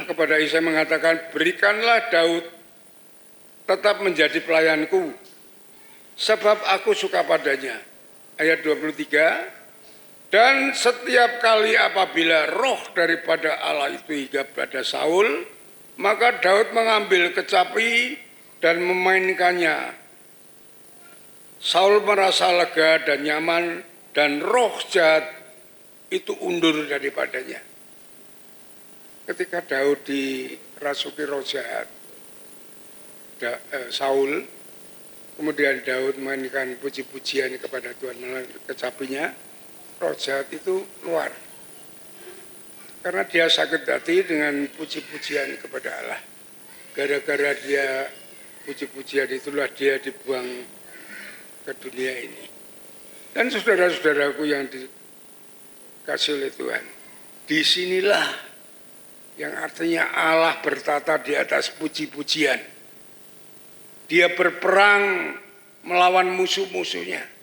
kepada Isai mengatakan, berikanlah Daud tetap menjadi pelayanku, sebab aku suka padanya. Ayat 23, dan setiap kali apabila roh daripada Allah itu hingga pada Saul, maka Daud mengambil kecapi dan memainkannya. Saul merasa lega dan nyaman, dan roh jahat itu undur daripadanya. Ketika Daud dirasuki roh jahat, Saul, kemudian Daud memainkan puji-pujian kepada Tuhan melalui kecapinya, roh jahat itu keluar. Karena dia sakit hati dengan puji-pujian kepada Allah. Gara-gara dia puji-pujian itulah dia dibuang ke dunia ini. Dan saudara-saudaraku yang dikasih oleh Tuhan, disinilah yang artinya Allah bertata di atas puji-pujian. Dia berperang melawan musuh-musuhnya.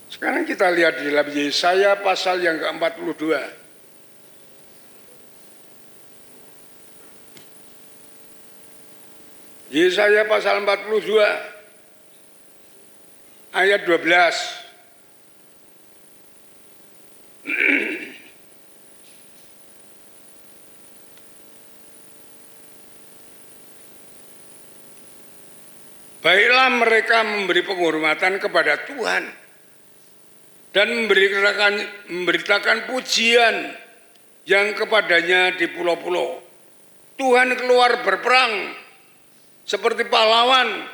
Sekarang kita lihat di dalam Yesaya pasal yang ke-42. Yesaya pasal 42 ayat 12. Baiklah mereka memberi penghormatan kepada Tuhan dan memberitakan pujian yang kepadanya di pulau-pulau. Tuhan keluar berperang seperti pahlawan,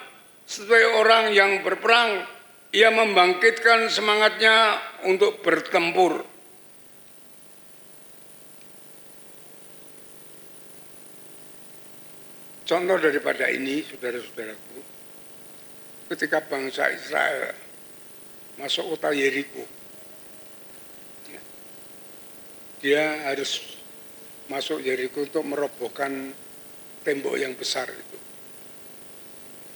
sebagai orang yang berperang. Ia membangkitkan semangatnya untuk bertempur. Contoh daripada ini, saudara-saudaraku, ketika bangsa Israel masuk kota Yeriko, dia harus masuk Yeriko untuk merobohkan tembok yang besar itu.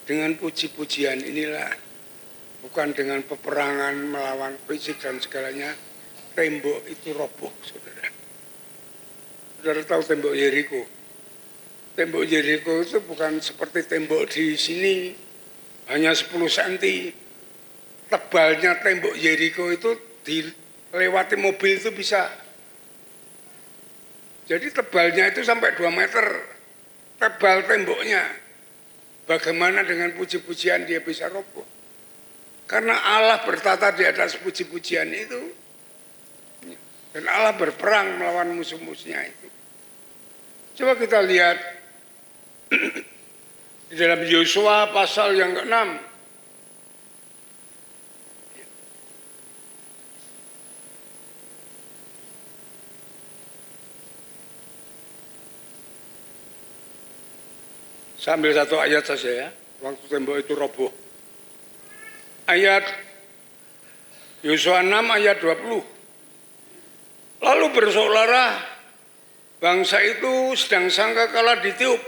Dengan puji-pujian inilah, bukan dengan peperangan melawan fisik dan segalanya, tembok itu roboh, saudara. Saudara tahu tembok Yeriko? Tembok Yeriko itu bukan seperti tembok di sini, hanya 10 cm. Tebalnya tembok Yeriko itu dilewati mobil itu bisa. Jadi tebalnya itu sampai 2 meter, tebal temboknya. Bagaimana dengan puji-pujian dia bisa roboh? Karena Allah bertata di atas puji-pujian itu. Dan Allah berperang melawan musuh-musuhnya itu. Coba kita lihat di dalam Yosua pasal yang ke-6. Saya ambil satu ayat saja ya, waktu tembok itu roboh. Ayat Yosua 6 ayat 20. Lalu bersolara, bangsa itu sedang sangkakala ditiup.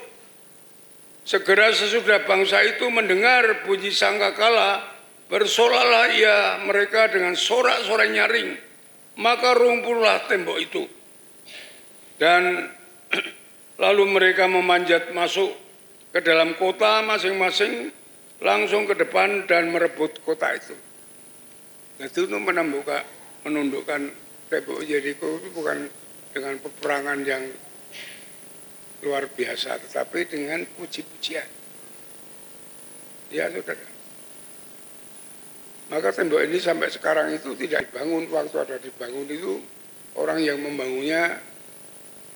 Segera sesudah bangsa itu mendengar bunyi sangkakala, bersolahlah ia mereka dengan sorak-sorai nyaring. Maka runtuhlah tembok itu. Dan lalu mereka memanjat masuk ke dalam kota masing-masing, langsung ke depan dan merebut kota itu. Itu menundukkan tembok Yeriko itu bukan dengan peperangan yang luar biasa, tetapi dengan puji-pujian. Ya saudara. Maka tembok ini sampai sekarang itu tidak dibangun. Waktu ada dibangun itu, orang yang membangunnya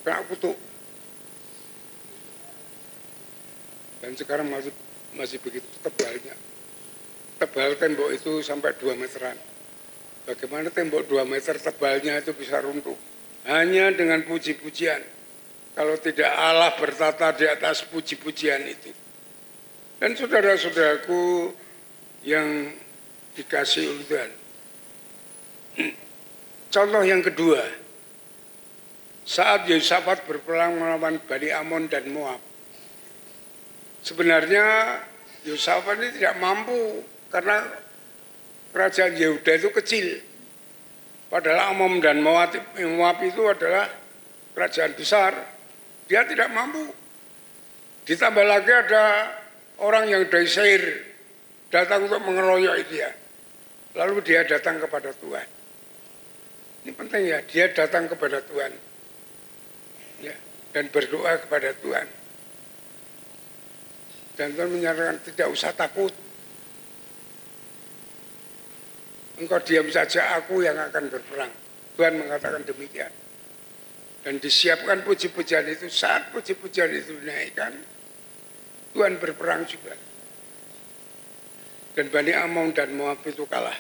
kena kutuk. Dan sekarang masih begitu tebalnya. Tebal tembok itu sampai 2 meteran. Bagaimana tembok 2 meter tebalnya itu bisa runtuh? hanya dengan puji-pujian. Kalau tidak Allah bertata di atas puji-pujian itu. Dan saudara-saudaraku yang dikasihi oleh Tuhan. Contoh yang kedua, saat Yosafat berperang melawan Bani Amon dan Moab. Sebenarnya Yosafat ini tidak mampu karena kerajaan Yehuda itu kecil. Padahal Amon dan Moab itu adalah kerajaan besar. Dia tidak mampu. Ditambah lagi ada orang yang dari Seir datang untuk mengeroyok dia. Lalu dia datang kepada Tuhan. Ini penting ya, dia datang kepada Tuhan. Ya, dan berdoa kepada Tuhan. Dan Tuhan menyatakan tidak usah takut. Engkau diam saja, aku yang akan berperang. Tuhan mengatakan demikian. Dan disiapkan puji-pujian itu, saat puji-pujian itu dinaikkan, Tuhan berperang juga. Dan Bani Amon dan Moab itu kalah.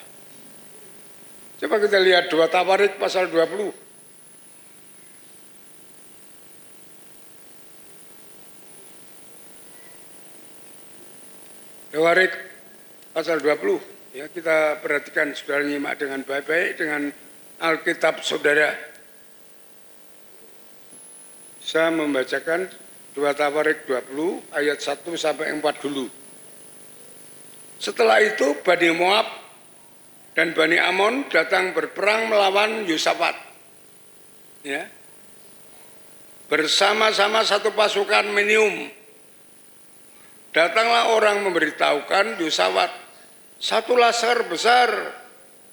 Coba kita lihat 2 Tawarik pasal 20. Tawarik pasal 20. Ya, kita perhatikan saudara nyimak dengan baik-baik dengan Alkitab saudara. Saya membacakan 2 Tawarik 20 ayat 1 sampai 4 dulu. Setelah itu Bani Moab dan Bani Amon datang berperang melawan Yosafat. Ya. Bersama-sama satu pasukan minimum. Datanglah orang memberitahukan Yosafat, satu laskar besar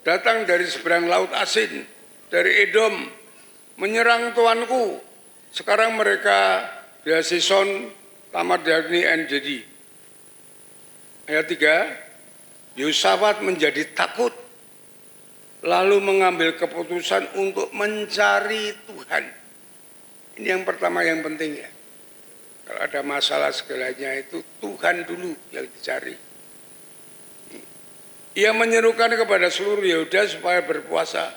datang dari seberang laut Asin, dari Edom, menyerang tuanku. Sekarang mereka di Sison, Tamat Dagni, NJD. Ayat 3, Yosafat menjadi takut, lalu mengambil keputusan untuk mencari Tuhan. Ini yang pertama yang penting ya. Kalau ada masalah segalanya itu Tuhan dulu yang dicari. Ia menyerukan kepada seluruh Yehuda supaya berpuasa.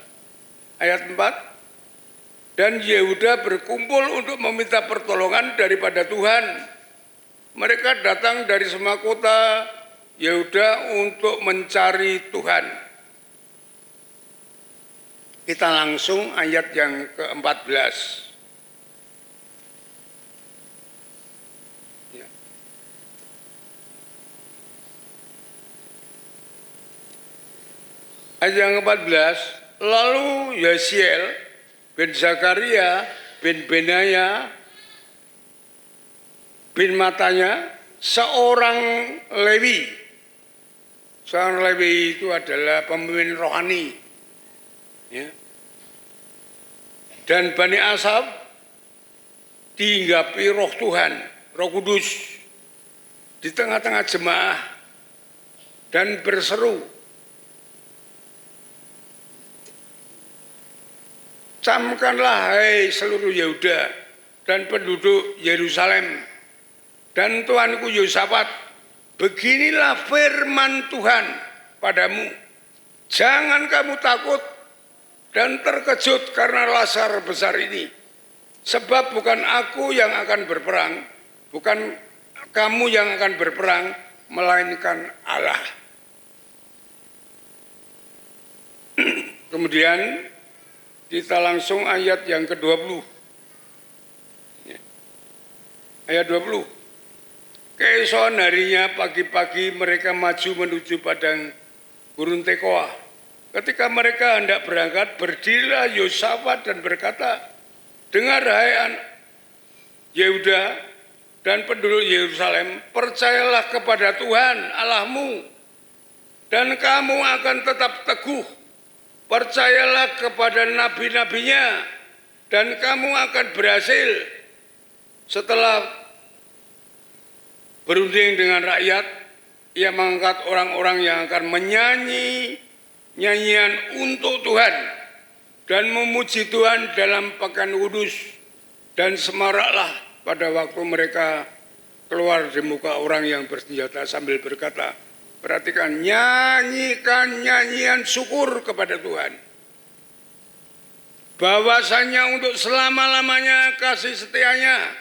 Ayat 4, dan Yehuda berkumpul untuk meminta pertolongan daripada Tuhan. Mereka datang dari semua kota Yehuda untuk mencari Tuhan. Kita langsung ayat yang ke-14. Ya. Ayat yang ke-14, lalu Yasiel bin Zakaria bin Benaya bin Matanya, seorang Lewi. Seorang Lewi itu adalah pemimpin rohani. Ya. Dan Bani Asaf dihinggapi roh Tuhan, Roh Kudus di tengah-tengah jemaah dan berseru, camkanlah hai seluruh Yehuda dan penduduk Yerusalem dan Tuanku Yosafat, beginilah firman Tuhan padamu, jangan kamu takut dan terkejut karena laskar besar ini, sebab bukan aku yang akan berperang, bukan kamu yang akan berperang, melainkan Allah. Kemudian kita langsung ayat yang ke-20. Ayat 20. Keesokan harinya pagi-pagi mereka maju menuju padang gurun Tekoa. Ketika mereka hendak berangkat, berdirilah Yosafat dan berkata, dengar hai Yehuda dan penduduk Yerusalem, percayalah kepada Tuhan Allahmu dan kamu akan tetap teguh. Percayalah kepada nabi-nabinya dan kamu akan berhasil. Setelah berunding dengan rakyat, ia mengangkat orang-orang yang akan menyanyi nyanyian untuk Tuhan dan memuji Tuhan dalam pekan kudus, dan semaraklah pada waktu mereka keluar di muka orang yang bersenjata sambil berkata, perhatikan, nyanyikan nyanyian syukur kepada Tuhan. bahwasanya untuk selama-lamanya kasih setianya.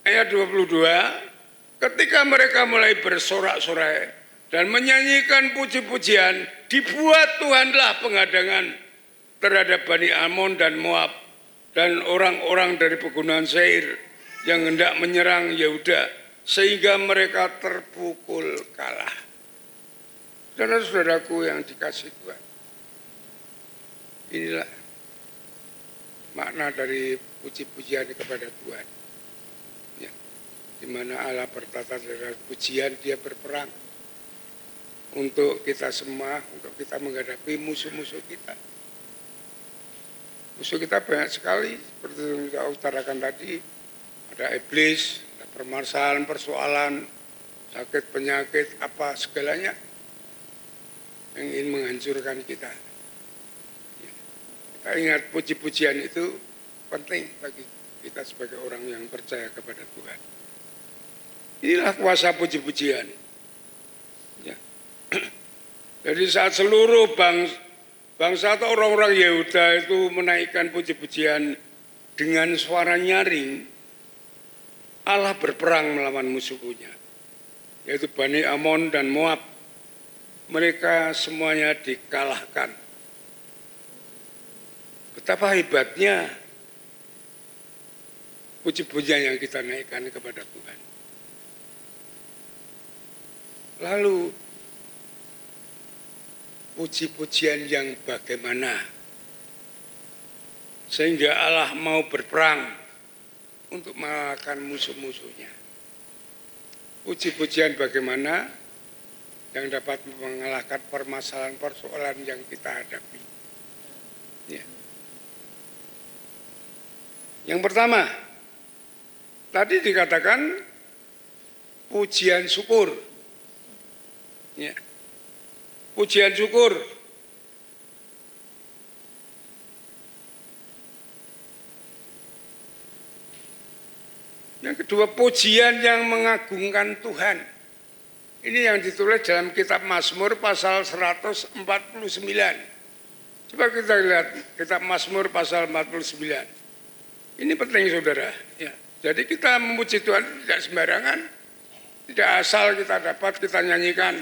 Ayat 22, ketika mereka mulai bersorak-sorai dan menyanyikan puji-pujian, dibuat Tuhanlah penghadangan terhadap Bani Amon dan Moab dan orang-orang dari pegunungan Seir yang hendak menyerang Yehuda, sehingga mereka terpukul kalah. Saudara-saudaraku yang dikasihi Tuhan, inilah makna dari puji-pujian kepada Tuhan. Ya, di mana Allah bertata dengan pujian, Dia berperang untuk kita semua, untuk kita menghadapi musuh-musuh kita. Musuh kita banyak sekali, seperti yang kita utarakan tadi, ada iblis, ada permasalahan, persoalan, sakit, penyakit, apa segalanya yang ingin menghancurkan kita. Kita ingat puji-pujian itu penting bagi kita sebagai orang yang percaya kepada Tuhan. Inilah kuasa puji-pujian. Ya. Jadi saat seluruh bangsa atau orang-orang Yehuda itu menaikkan puji-pujian dengan suara nyaring, Allah berperang melawan musuhnya, yaitu Bani Amon dan Moab. Mereka semuanya dikalahkan. Betapa hebatnya puji-pujian yang kita naikkan kepada Tuhan. Lalu puji-pujian yang bagaimana sehingga Allah mau berperang untuk mengalahkan musuh-musuhnya. Puji-pujian bagaimana yang dapat mengalahkan permasalahan persoalan yang kita hadapi. Ya. Yang pertama, tadi dikatakan pujian syukur. Ya. Pujian syukur. Yang kedua, pujian yang mengagungkan Tuhan. Ini yang ditulis dalam kitab Mazmur pasal 149. Coba kita lihat kitab Mazmur pasal 49. Ini penting saudara. Ya. Jadi kita memuji Tuhan tidak sembarangan. Tidak asal kita dapat, kita nyanyikan.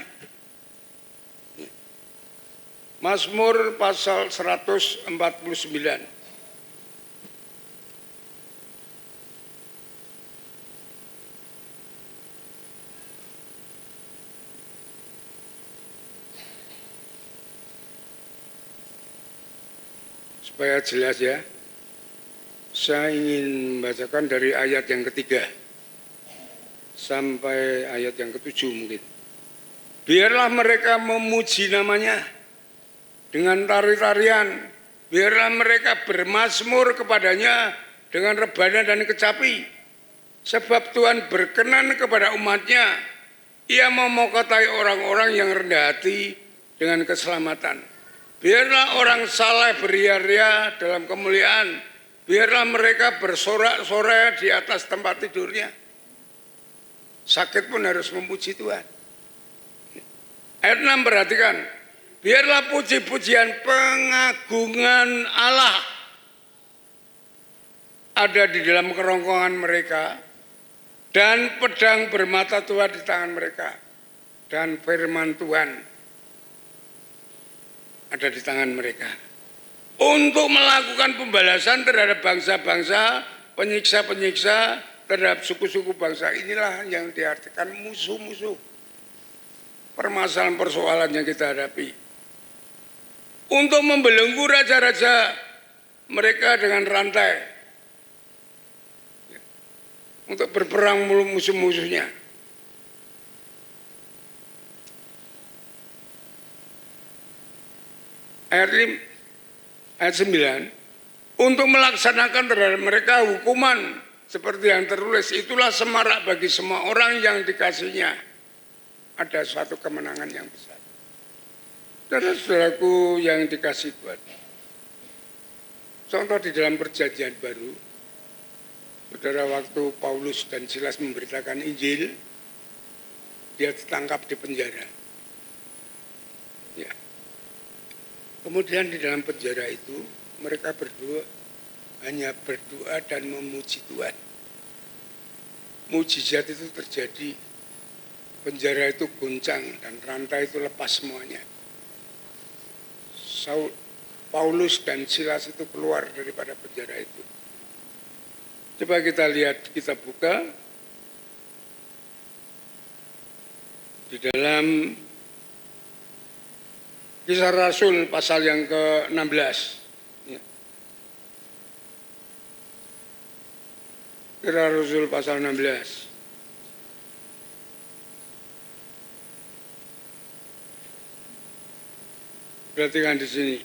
Mazmur pasal 149. Supaya jelas ya, saya ingin membacakan dari ayat yang ketiga sampai ayat yang ketujuh mungkin. Biarlah mereka memuji namanya dengan tari-tarian, biarlah mereka bermazmur kepadanya dengan rebana dan kecapi. Sebab Tuhan berkenan kepada umatnya, Ia memokotai orang-orang yang rendah hati dengan keselamatan. Biarlah orang saleh beria-ria dalam kemuliaan, biarlah mereka bersorak-sorai di atas tempat tidurnya. Sakit pun harus memuji Tuhan. Ayat 6 perhatikan. Biarlah puji-pujian pengagungan Allah ada di dalam kerongkongan mereka, dan pedang bermata tua di tangan mereka, dan firman Tuhan ada di tangan mereka. Untuk melakukan pembalasan terhadap bangsa-bangsa, penyiksa-penyiksa, terhadap suku-suku bangsa. Inilah yang diartikan musuh-musuh. Permasalahan persoalan yang kita hadapi. Untuk membelenggu raja-raja mereka dengan rantai. Untuk berperang musuh-musuhnya. Ayat 9, untuk melaksanakan terhadap mereka hukuman seperti yang tertulis, itulah semarak bagi semua orang yang dikasihnya. Ada suatu kemenangan yang besar. Saudara-saudaraku yang dikasih Tuhan, contoh di dalam perjanjian baru, saudara, waktu Paulus dan Silas memberitakan Injil, dia ditangkap di penjara. Ya. Kemudian di dalam penjara itu, mereka berdua hanya berdoa dan memuji Tuhan. Mujizat itu terjadi, penjara itu goncang dan rantai itu lepas semuanya. Paulus dan Silas itu keluar daripada penjara itu. Coba kita lihat, kita buka di dalam Kisah Rasul pasal yang ke-16. Kisah Rasul pasal 16. Perhatikan di sini.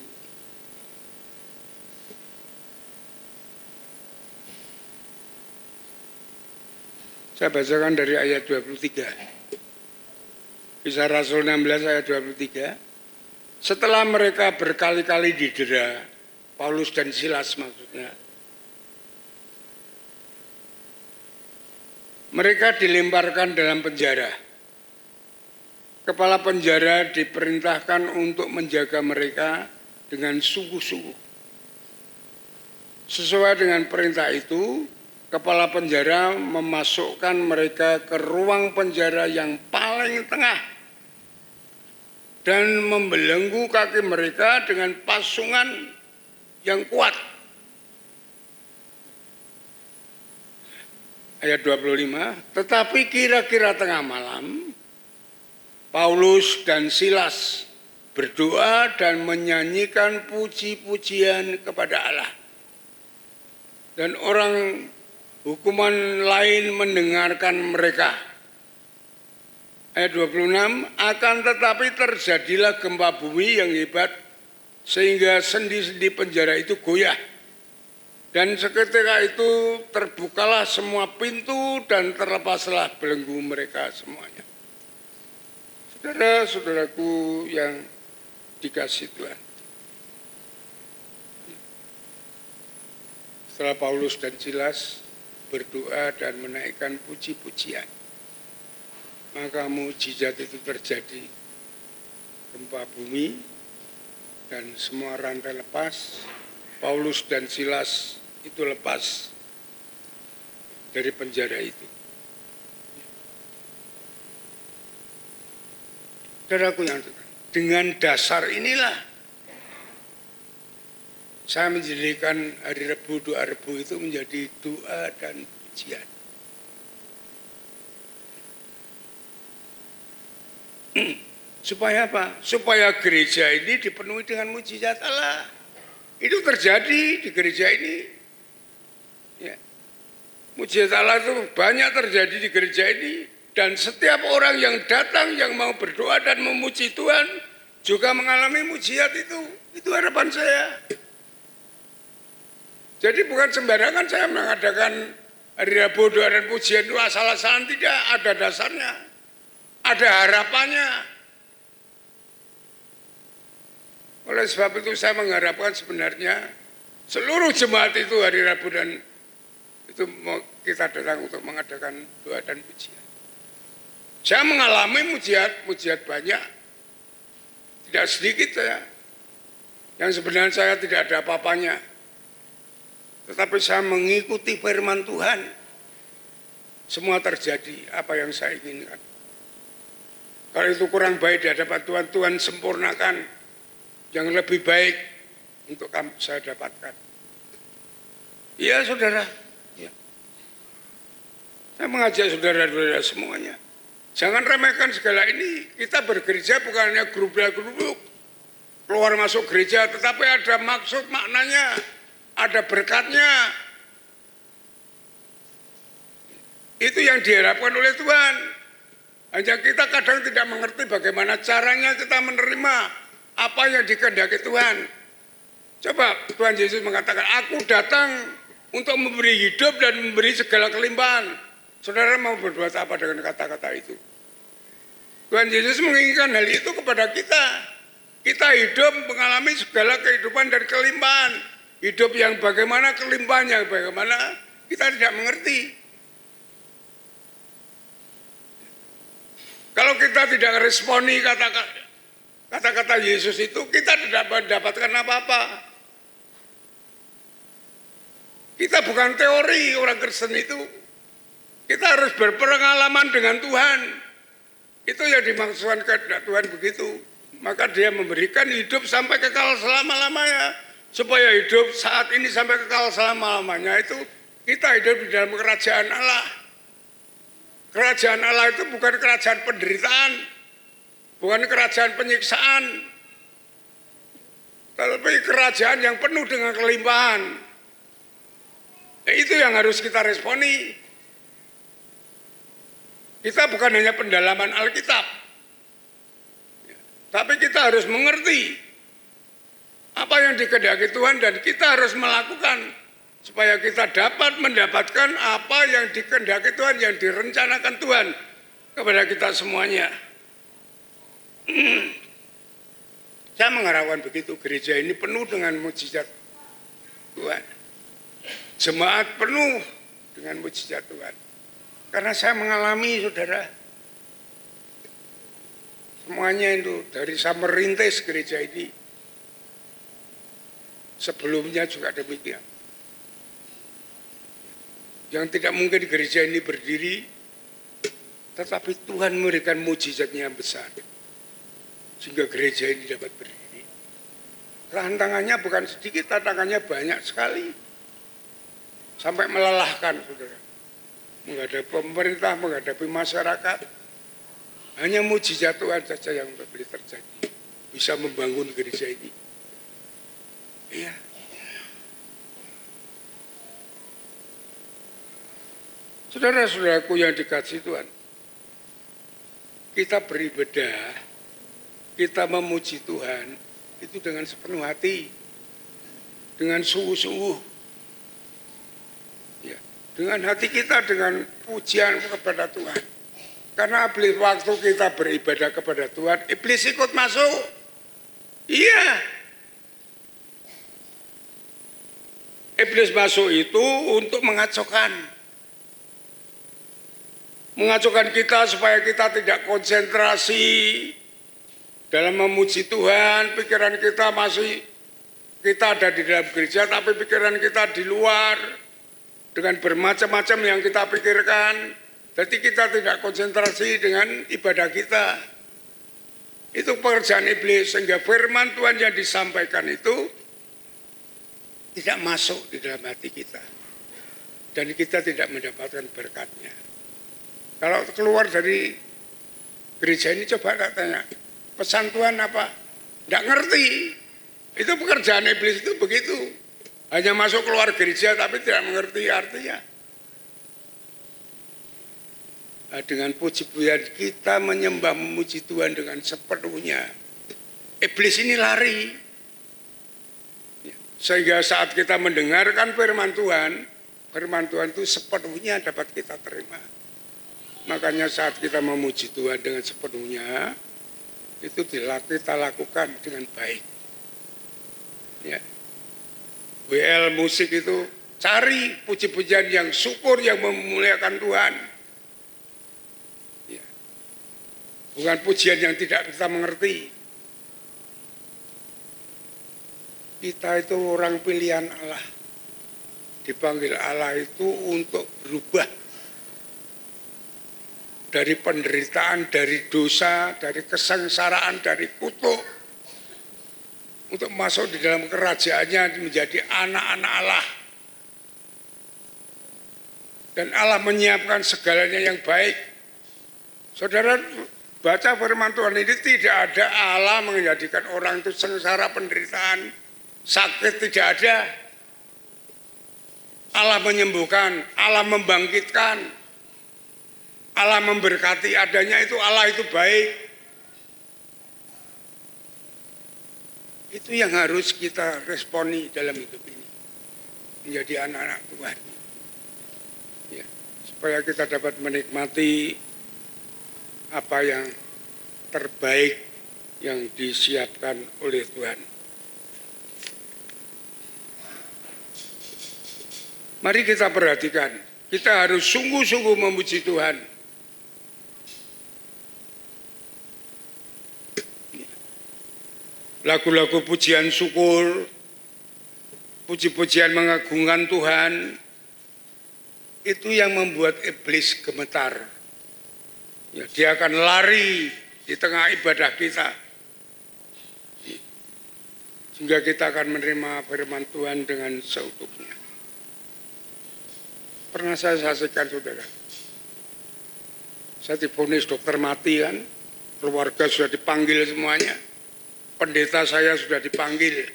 Saya bacakan dari ayat 23. Kisah Rasul 16 ayat 23. Setelah mereka berkali-kali didera, Paulus dan Silas maksudnya, mereka dilemparkan dalam penjara. Kepala penjara diperintahkan untuk menjaga mereka dengan sungguh-sungguh. Sesuai dengan perintah itu, kepala penjara memasukkan mereka ke ruang penjara yang paling tengah dan membelenggu kaki mereka dengan pasungan yang kuat. Ayat 25, tetapi kira-kira tengah malam, Paulus dan Silas berdoa dan menyanyikan puji-pujian kepada Allah. Dan orang hukuman lain mendengarkan mereka. Ayat 26, akan tetapi terjadilah gempa bumi yang hebat sehingga sendi-sendi penjara itu goyah. Dan seketika itu terbukalah semua pintu dan terlepaslah belenggu mereka semuanya. Saudara-saudaraku yang dikasihi Tuhan. Setelah Paulus dan Silas berdoa dan menaikkan puji-pujian, maka mukjizat itu terjadi. Gempa bumi dan semua rantai lepas. Paulus dan Silas itu lepas dari penjara itu. Saudaraku yang dengan dasar inilah saya menjadikan hari Rebu, doa Rebu itu menjadi doa dan pujian. Supaya apa? Supaya gereja ini dipenuhi dengan mujizat Allah. Itu terjadi di gereja ini. Ya. Mujizat Allah itu banyak terjadi di gereja ini. Dan setiap orang yang datang yang mau berdoa dan memuji Tuhan juga mengalami mujizat itu. Itu harapan saya. Jadi bukan sembarangan saya mengadakan hari Rabu doa dan pujian itu asal-asalan, tidak, ada dasarnya. Ada harapannya. Oleh sebab itu saya mengharapkan sebenarnya seluruh jemaat itu hari Rabu dan itu kita datang untuk mengadakan doa dan pujian. Saya mengalami mujizat banyak, tidak sedikit saya. Yang sebenarnya saya tidak ada apa-apanya. Tetapi saya mengikuti firman Tuhan. Semua terjadi apa yang saya inginkan. Kalau itu kurang baik di hadapan Tuhan, Tuhan sempurnakan yang lebih baik untuk saya dapatkan. Iya saudara. Ya. Saya mengajak saudara-saudara semuanya. Jangan remehkan segala ini. Kita bergereja bukan hanya gerubuk-gerubuk keluar masuk gereja, tetapi ada maksud maknanya, ada berkatnya. Itu yang diharapkan oleh Tuhan. Hanya kita kadang tidak mengerti bagaimana caranya kita menerima apa yang dikehendaki Tuhan. Coba Tuhan Yesus mengatakan, aku datang untuk memberi hidup dan memberi segala kelimpahan. Saudara mau berbuat apa dengan kata-kata itu? Tuhan Yesus menginginkan hal itu kepada kita. Kita hidup mengalami segala kehidupan dan kelimpahan. Hidup yang bagaimana, kelimpahannya bagaimana, kita tidak mengerti. Kalau kita tidak responi kata-kata Yesus itu, kita tidak mendapatkan apa-apa. Kita bukan teori orang Kristen itu. Kita harus berpengalaman dengan Tuhan. Itu yang dimaksudkan kehendak Tuhan begitu. Maka dia memberikan hidup sampai kekal selama-lamanya. Supaya hidup saat ini sampai kekal selama-lamanya itu kita hidup di dalam kerajaan Allah. Kerajaan Allah itu bukan kerajaan penderitaan. Bukan kerajaan penyiksaan. Tapi kerajaan yang penuh dengan kelimpahan. Itu yang harus kita responi. Kita bukan hanya pendalaman Alkitab. Tapi kita harus mengerti apa yang dikehendaki Tuhan dan kita harus melakukan supaya kita dapat mendapatkan apa yang dikehendaki Tuhan, yang direncanakan Tuhan kepada kita semuanya. Saya mengharapkan begitu, gereja ini penuh dengan mujizat Tuhan. Jemaat penuh dengan mujizat Tuhan. Karena saya mengalami, saudara, semuanya itu dari saya merintis gereja ini. Sebelumnya juga demikian. Yang tidak mungkin gereja ini berdiri, tetapi Tuhan memberikan mujizatnya yang besar. Sehingga gereja ini dapat berdiri. Tantangannya bukan sedikit, tantangannya banyak sekali. Sampai melelahkan, saudara. Menghadapi pemerintah, menghadapi masyarakat. Hanya mujizat Tuhan saja yang boleh terjadi. Bisa membangun gereja ini. Iya. Saudara-saudaraku yang dikasihi Tuhan. Kita beribadah, kita memuji Tuhan, itu dengan sepenuh hati. Dengan sungguh-sungguh. Ya, dengan hati kita, dengan pujian kepada Tuhan. Karena iblis waktu kita beribadah kepada Tuhan, iblis ikut masuk. Iya. Iblis masuk itu untuk mengacaukan. Mengacaukan kita supaya kita tidak konsentrasi dalam memuji Tuhan. Pikiran kita masih, kita ada di dalam gereja tapi pikiran kita di luar. Dengan bermacam-macam yang kita pikirkan. Jadi kita tidak konsentrasi dengan ibadah kita. Itu pekerjaan iblis. Sehingga firman Tuhan yang disampaikan itu tidak masuk di dalam hati kita. Dan kita tidak mendapatkan berkatnya. Kalau keluar dari gereja ini coba tanya, pesan Tuhan apa? Tidak ngerti. Itu pekerjaan iblis itu begitu. Hanya masuk keluar gereja tapi tidak mengerti artinya. Nah, dengan puji-pujian kita menyembah memuji Tuhan dengan sepenuhnya. Iblis ini lari. Sehingga saat kita mendengarkan firman Tuhan itu sepenuhnya dapat kita terima. Makanya saat kita memuji Tuhan dengan sepenuhnya, itu kita lakukan dengan baik. Ya. WL musik itu cari puji-pujian yang syukur, yang memuliakan Tuhan. Ya. Bukan pujian yang tidak kita mengerti. Kita itu orang pilihan Allah. Dipanggil Allah itu untuk berubah. Dari penderitaan, dari dosa, dari kesengsaraan, dari kutuk. Untuk masuk di dalam kerajaannya menjadi anak-anak Allah. Dan Allah menyiapkan segalanya yang baik. Saudara baca firman Tuhan ini, tidak ada Allah menjadikan orang itu sengsara penderitaan. Sakit tidak ada. Allah menyembuhkan, Allah membangkitkan, Allah memberkati, adanya itu Allah itu baik. Itu yang harus kita responi dalam hidup ini. Menjadi anak-anak Tuhan. Ya, supaya kita dapat menikmati apa yang terbaik yang disiapkan oleh Tuhan. Mari kita perhatikan, kita harus sungguh-sungguh memuji Tuhan. Lagu-lagu pujian syukur puji-pujian mengagungkan Tuhan, itu yang membuat iblis gemetar. Ya, dia akan lari di tengah ibadah kita. Sehingga kita akan menerima firman Tuhan dengan seutuhnya. Pernah saya saksikan, saudara. Saya divonis dokter mati kan. Keluarga sudah dipanggil semuanya. Pendeta saya sudah dipanggil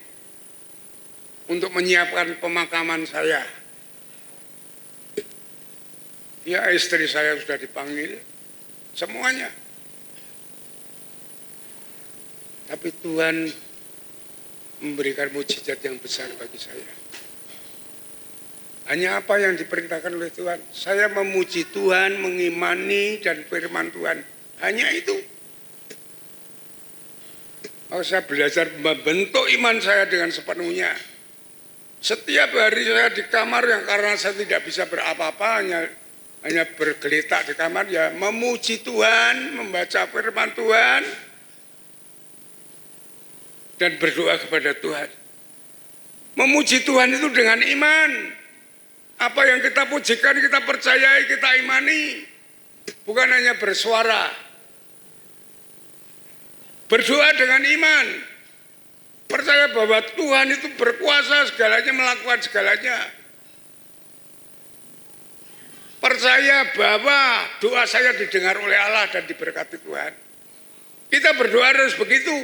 untuk menyiapkan pemakaman saya. Ya, istri saya sudah dipanggil, semuanya. Tapi Tuhan memberikan mujizat yang besar bagi saya. Hanya apa yang diperintahkan oleh Tuhan. Saya memuji Tuhan, mengimani dan firman Tuhan. Hanya itu. Maka saya belajar membentuk iman saya dengan sepenuhnya. Setiap hari saya di kamar yang karena saya tidak bisa berapa-apa, hanya bergeletak di kamar, ya memuji Tuhan, membaca firman Tuhan, dan berdoa kepada Tuhan. Memuji Tuhan itu dengan iman. Apa yang kita pujikan, kita percayai, kita imani. Bukan hanya bersuara. Berdoa dengan iman. Percaya bahwa Tuhan itu berkuasa segalanya, melakukan segalanya. Percaya bahwa doa saya didengar oleh Allah dan diberkati Tuhan. Kita berdoa harus begitu.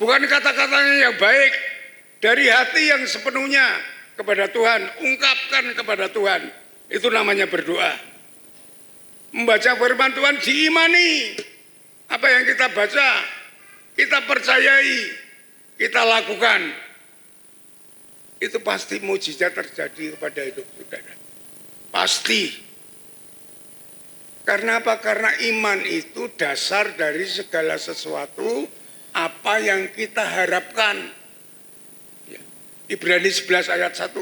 Bukan kata-katanya yang baik. Dari hati yang sepenuhnya kepada Tuhan. Ungkapkan kepada Tuhan. Itu namanya berdoa. Membaca firman Tuhan diimani. Apa yang kita baca, kita percayai, kita lakukan. Itu pasti mujizat terjadi kepada hidup saudara. Pasti. Karena apa? Karena iman itu dasar dari segala sesuatu apa yang kita harapkan. Ibrani 11 ayat 1.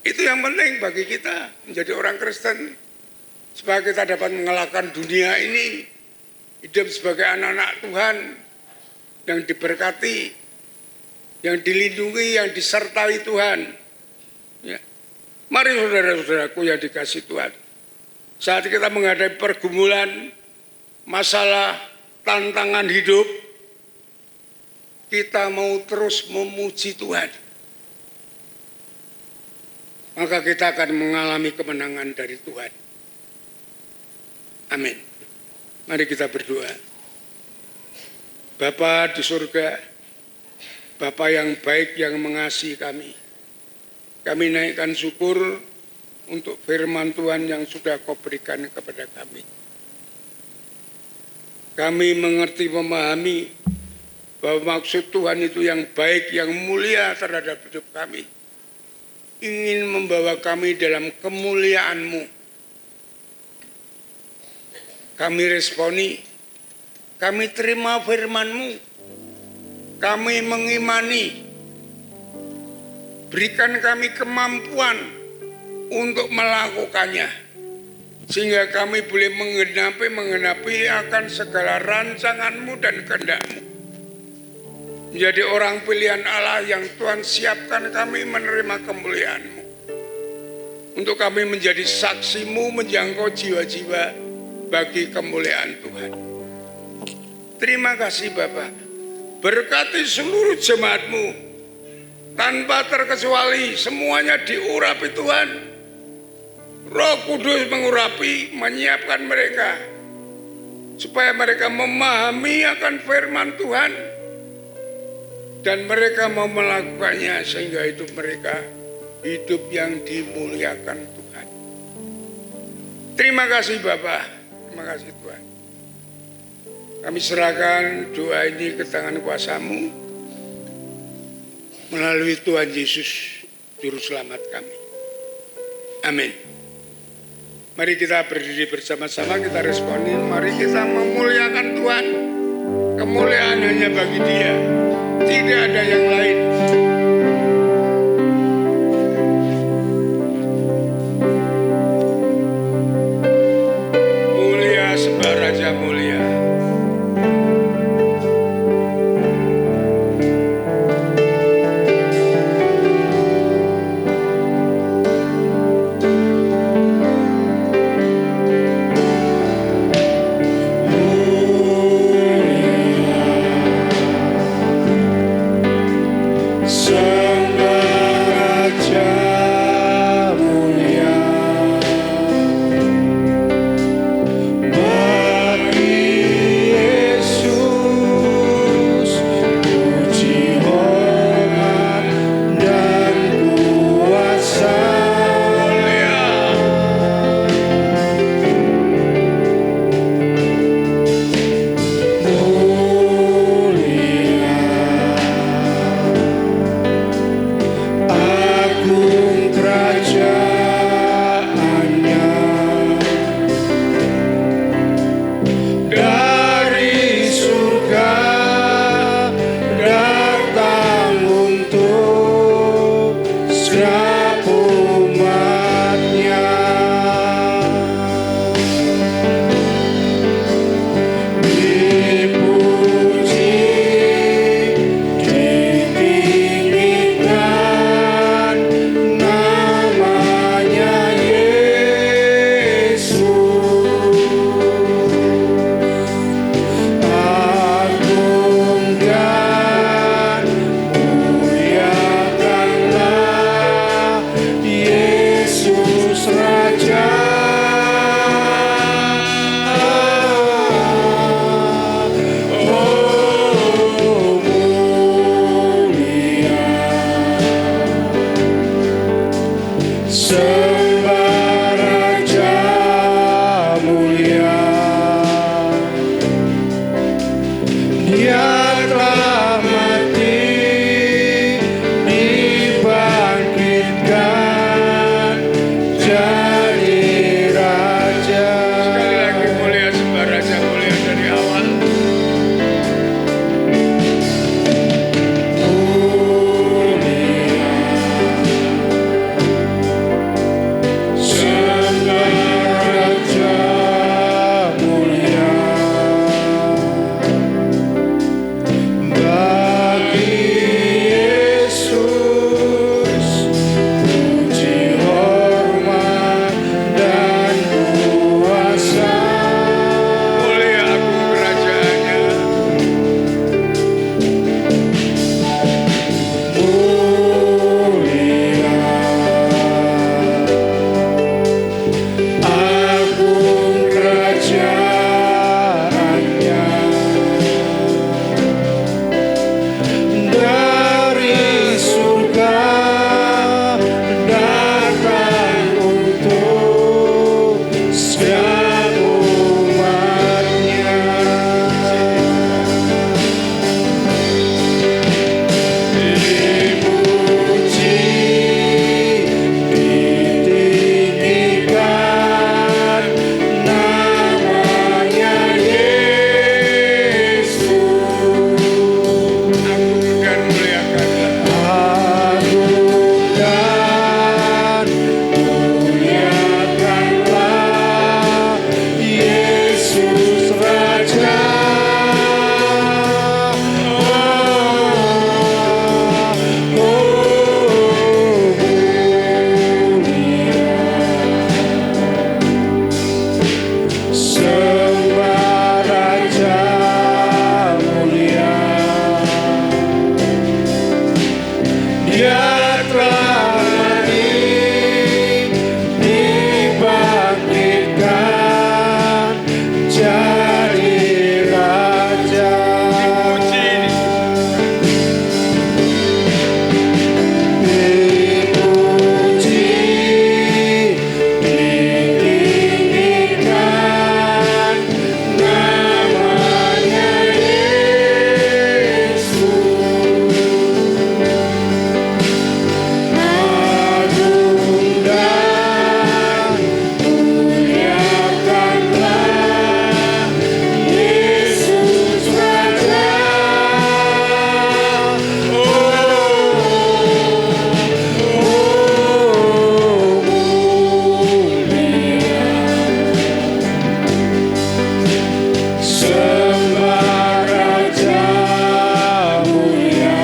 Itu yang penting bagi kita menjadi orang Kristen. Supaya kita dapat mengalahkan dunia ini. Hidup sebagai anak-anak Tuhan yang diberkati, yang dilindungi, yang disertai Tuhan. Ya. Mari saudara-saudaraku yang dikasih Tuhan. Saat kita menghadapi pergumulan, masalah, tantangan hidup, kita mau terus memuji Tuhan. Maka kita akan mengalami kemenangan dari Tuhan. Amin. Mari kita berdoa. Bapa di surga, Bapa yang baik yang mengasihi kami. Kami naikkan syukur untuk firman Tuhan yang sudah Kau berikan kepada kami. Kami mengerti, memahami bahwa maksud Tuhan itu yang baik, yang mulia terhadap hidup kami. Ingin membawa kami dalam kemuliaan-Mu. Kami responi, kami terima firman-Mu, kami mengimani, berikan kami kemampuan untuk melakukannya, sehingga kami boleh menggenapi akan segala rancangan-Mu dan kehendak-Mu. Menjadi orang pilihan Allah yang Tuhan siapkan kami menerima kemuliaan-Mu. Untuk kami menjadi saksi-Mu menjangkau jiwa-jiwa bagi kemuliaan Tuhan. Terima kasih Bapak. Berkati seluruh jemaat-Mu. Tanpa terkecuali semuanya diurapi Tuhan. Roh Kudus mengurapi, menyiapkan mereka. Supaya mereka memahami akan firman Tuhan. Dan mereka mau melakukannya sehingga hidup mereka hidup yang dimuliakan Tuhan. Terima kasih Bapak. Terima kasih Tuhan. Kami serahkan doa ini ke tangan kuasa-Mu melalui Tuhan Yesus Juru Selamat kami. Amin. Mari kita berdiri bersama-sama, kita responin. Mari kita memuliakan Tuhan. Kemuliaan hanya bagi Dia. Tidak ada yang lain. Sembah Raja mulia. Sembah Raja mulia, Dia telah mati, dibangkitkan jadi Raja. Sekali lagi mulia, sembah Raja mulia dari awal. Mulia agung kerajaannya. Agung kerajaannya, dari surga datang untuk setiap umatnya. Dipuji, ditinggikan namanya Yesus. Agung dan muliakanlah. Agung dan muliakanlah Yesus Raja. Sembah Raja mulia, Dia telah mati, dibangkitkan jadi Raja. Dipuji, ditinggikan namanya Yesus. Agung dan muliakanlah Yesus Raja. Sembah Raja mulia,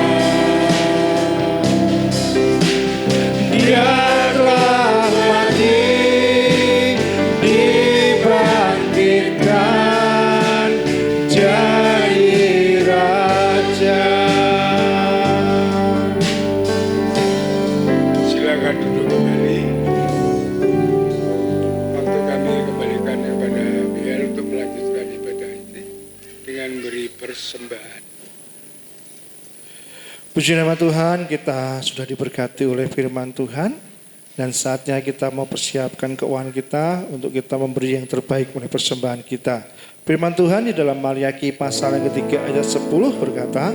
Dia telah mati, dibangkitkan jadi Raja. Silakan duduk kembali. Waktu kami kembalikan kepada biar untuk melanjutkan ibadah ini dengan beri persembahan. Puji nama Tuhan, kita sudah diberkati oleh firman Tuhan. Dan saatnya kita mau persiapkan keuangan kita untuk kita memberi yang terbaik oleh persembahan kita. Firman Tuhan di dalam Maliaki pasal yang ketiga ayat 10 berkata,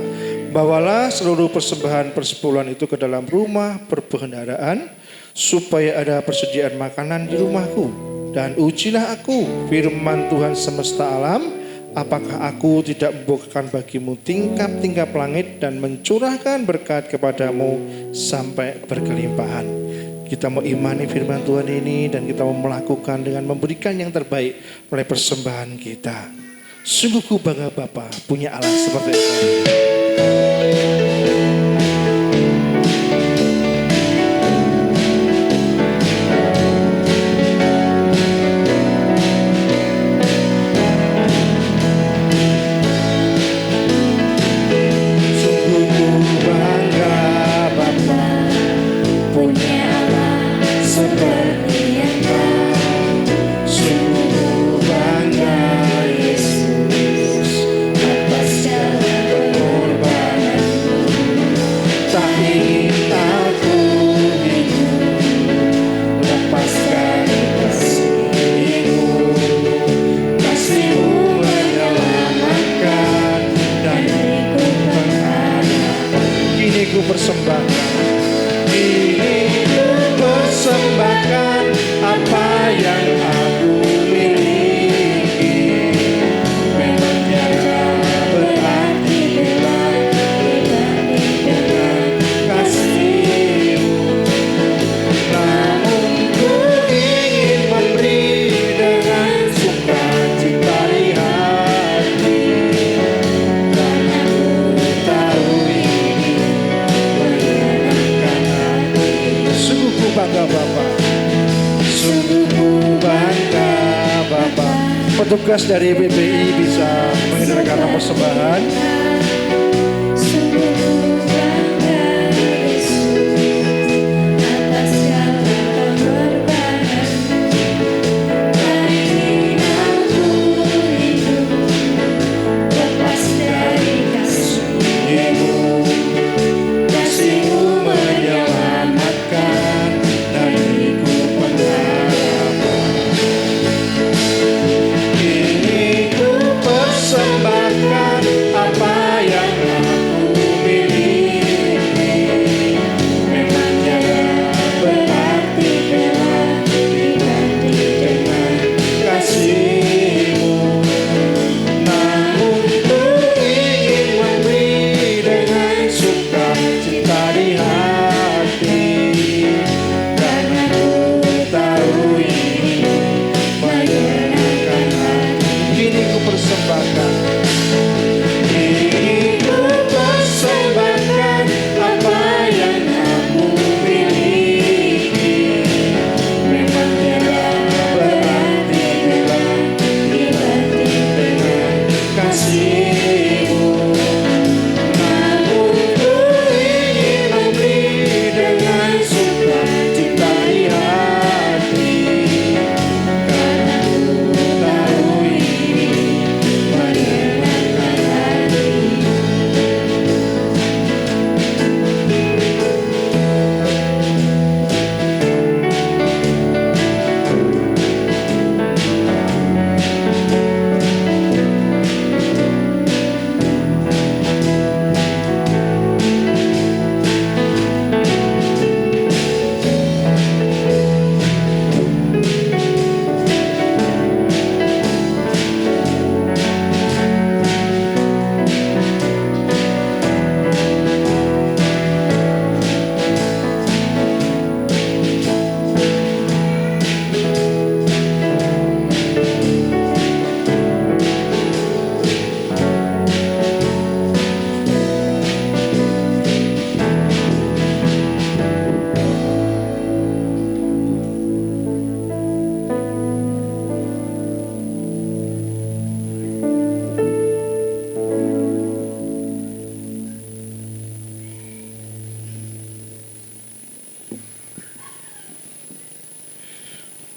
bawalah seluruh persembahan persepuluhan itu ke dalam rumah perbendaharaan, supaya ada persediaan makanan di rumahku. Dan ujilah aku, firman Tuhan semesta alam, apakah aku tidak membukakan bagimu tingkap-tingkap langit dan mencurahkan berkat kepadamu sampai berkelimpahan. Kita mau imani firman Tuhan ini dan kita mau melakukan dengan memberikan yang terbaik oleh persembahan kita. Sungguh ku bangga Bapa punya Allah seperti itu. Sungguh ku bangga Bapa punya Allah seperti Engkau. Sungguh ku bangga Yesus atas jalan pengorbananmu. Tak ingin aku hidup bangga Bapak. Sungguh ku bangga Bapak. Petugas dari PBI bisa mengedarkan persembahan.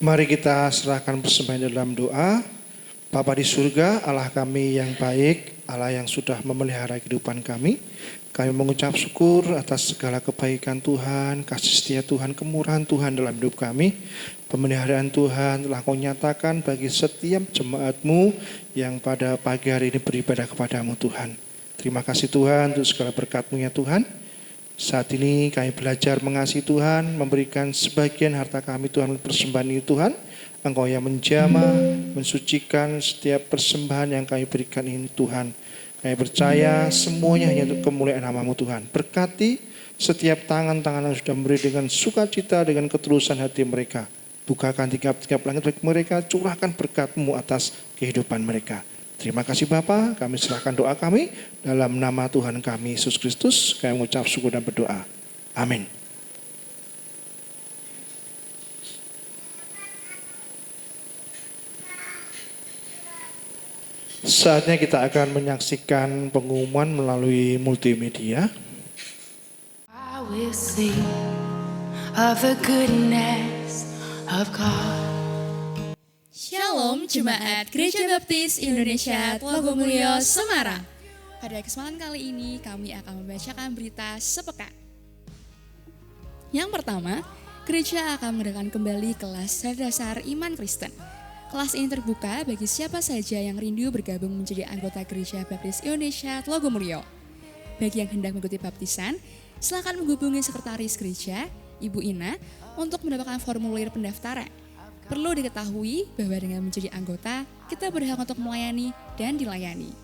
Mari kita serahkan persembahan dalam doa. Bapa di surga, Allah kami yang baik, Allah yang sudah memelihara kehidupan kami. Kami mengucap syukur atas segala kebaikan Tuhan, kasih setia Tuhan, kemurahan Tuhan dalam hidup kami. Pemeliharaan Tuhan telah Kau nyatakan bagi setiap jemaat-Mu yang pada pagi hari ini beribadah kepada-Mu Tuhan. Terima kasih Tuhan untuk segala berkat-Mu ya Tuhan. Saat ini kami belajar mengasihi Tuhan, memberikan sebagian harta kami Tuhan persembahan ini Tuhan. Engkau yang menjamah, mensucikan setiap persembahan yang kami berikan ini Tuhan. Kami percaya semuanya hanya untuk kemuliaan nama-Mu Tuhan. Berkati setiap tangan-tangan yang sudah memberi dengan sukacita, dengan ketulusan hati mereka. Bukakan tiap-tiap langit bagi mereka, curahkan berkat-Mu atas kehidupan mereka. Terima kasih Bapa, kami serahkan doa kami dalam nama Tuhan kami Yesus Kristus. Kami mengucap syukur dan berdoa. Amin. Saatnya kita akan menyaksikan pengumuman melalui multimedia. I will sing of the goodness of God. Shalom Jemaat Gereja Baptis Indonesia Tlogomulyo Semarang. Pada kesempatan kali ini kami akan membacakan berita sepekan. Yang pertama, gereja akan mengadakan kembali kelas dasar iman Kristen. Kelas ini terbuka bagi siapa saja yang rindu bergabung menjadi anggota Gereja Baptis Indonesia Tlogomulyo. Bagi yang hendak mengikuti baptisan, silakan menghubungi sekretaris gereja, Ibu Ina, untuk mendapatkan formulir pendaftaran. Perlu diketahui bahwa dengan menjadi anggota, kita berhak untuk melayani dan dilayani.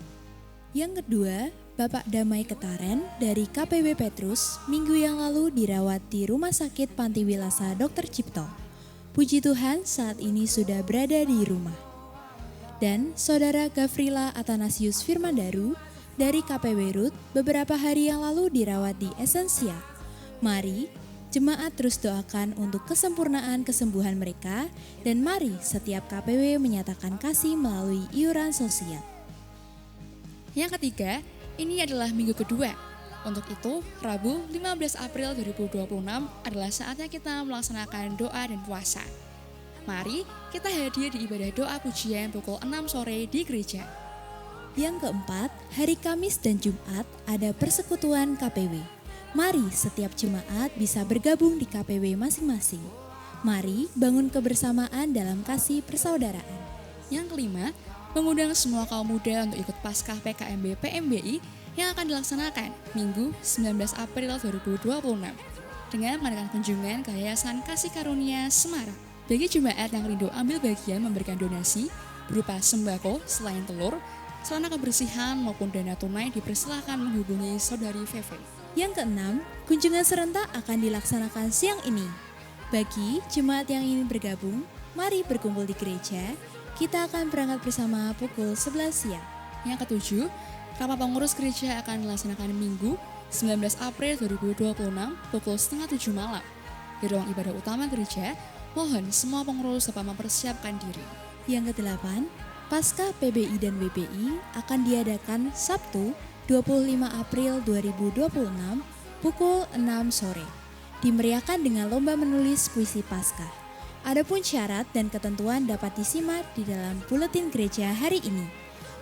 Yang kedua, Bapak Damai Ketaren dari KPB Petrus minggu yang lalu dirawat di Rumah Sakit Panti Wilasa Dr. Cipto. Puji Tuhan saat ini sudah berada di rumah. Dan Saudara Gafrila Athanasius Firmandaru dari KPB Rut beberapa hari yang lalu dirawat di Esensia. Mari Jemaat terus doakan untuk kesempurnaan kesembuhan mereka dan mari setiap KPW menyatakan kasih melalui iuran sosial. Yang ketiga, ini adalah minggu kedua. Untuk itu, Rabu 15 April 2026 adalah saatnya kita melaksanakan doa dan puasa. Mari kita hadir di ibadah doa pujian pukul 6 sore di gereja. Yang keempat, hari Kamis dan Jumat ada persekutuan KPW. Mari setiap jemaat bisa bergabung di KPW masing-masing. Mari bangun kebersamaan dalam kasih persaudaraan. Yang kelima, mengundang semua kaum muda untuk ikut Paskah PKMB PMBI yang akan dilaksanakan Minggu 19 April 2026 dengan mengadakan kunjungan ke Yayasan Kasih Karunia Semarang. Bagi jemaat yang rindu ambil bagian memberikan donasi berupa sembako selain telur, sarana kebersihan maupun dana tunai dipersilakan menghubungi Saudari Veve. Yang keenam, kunjungan serentak akan dilaksanakan siang ini. Bagi jemaat yang ingin bergabung, mari berkumpul di gereja. Kita akan berangkat bersama pukul 11 siang. Yang ketujuh, rapat pengurus gereja akan dilaksanakan Minggu 19 April 2026 pukul setengah 7 malam. Di ruang ibadah utama gereja, mohon semua pengurus dapat mempersiapkan diri. Yang kedelapan, Paskah PBI dan WBI akan diadakan Sabtu 25 April 2026 pukul 6 sore. Dimeriahkan dengan lomba menulis puisi Paskah. Adapun syarat dan ketentuan dapat disimak di dalam buletin gereja hari ini.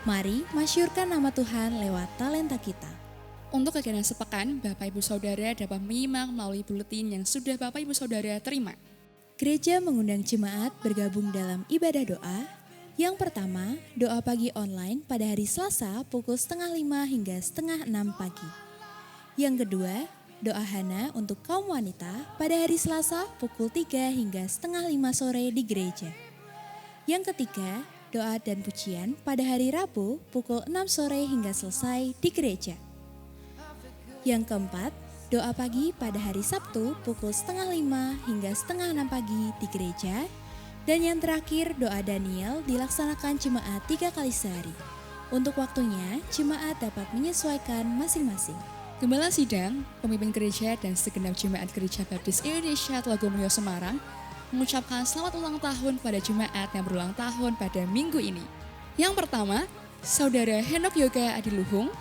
Mari masyurkan nama Tuhan lewat talenta kita. Untuk kegiatan sepekan, Bapak Ibu Saudara dapat menyimak melalui buletin yang sudah Bapak Ibu Saudara terima. Gereja mengundang jemaat bergabung dalam ibadah doa. Yang pertama, doa pagi online pada hari Selasa pukul 4:30 hingga 5:30 pagi. Yang kedua, doa Hana untuk kaum wanita pada hari Selasa pukul 3 hingga 4:30 sore di gereja. Yang ketiga, doa dan pujian pada hari Rabu pukul 6 sore hingga selesai di gereja. Yang keempat, doa pagi pada hari Sabtu pukul 4:30 hingga 5:30 pagi di gereja. Dan yang terakhir, doa Daniel dilaksanakan jemaat 3 kali sehari. Untuk waktunya, jemaat dapat menyesuaikan masing-masing. Gembala sidang, pemimpin gereja dan segenap jemaat Gereja Baptis Indonesia Tlogomulyo Semarang mengucapkan selamat ulang tahun pada jemaat yang berulang tahun pada minggu ini. Yang pertama, Saudara Henok Yoga Adiluhung.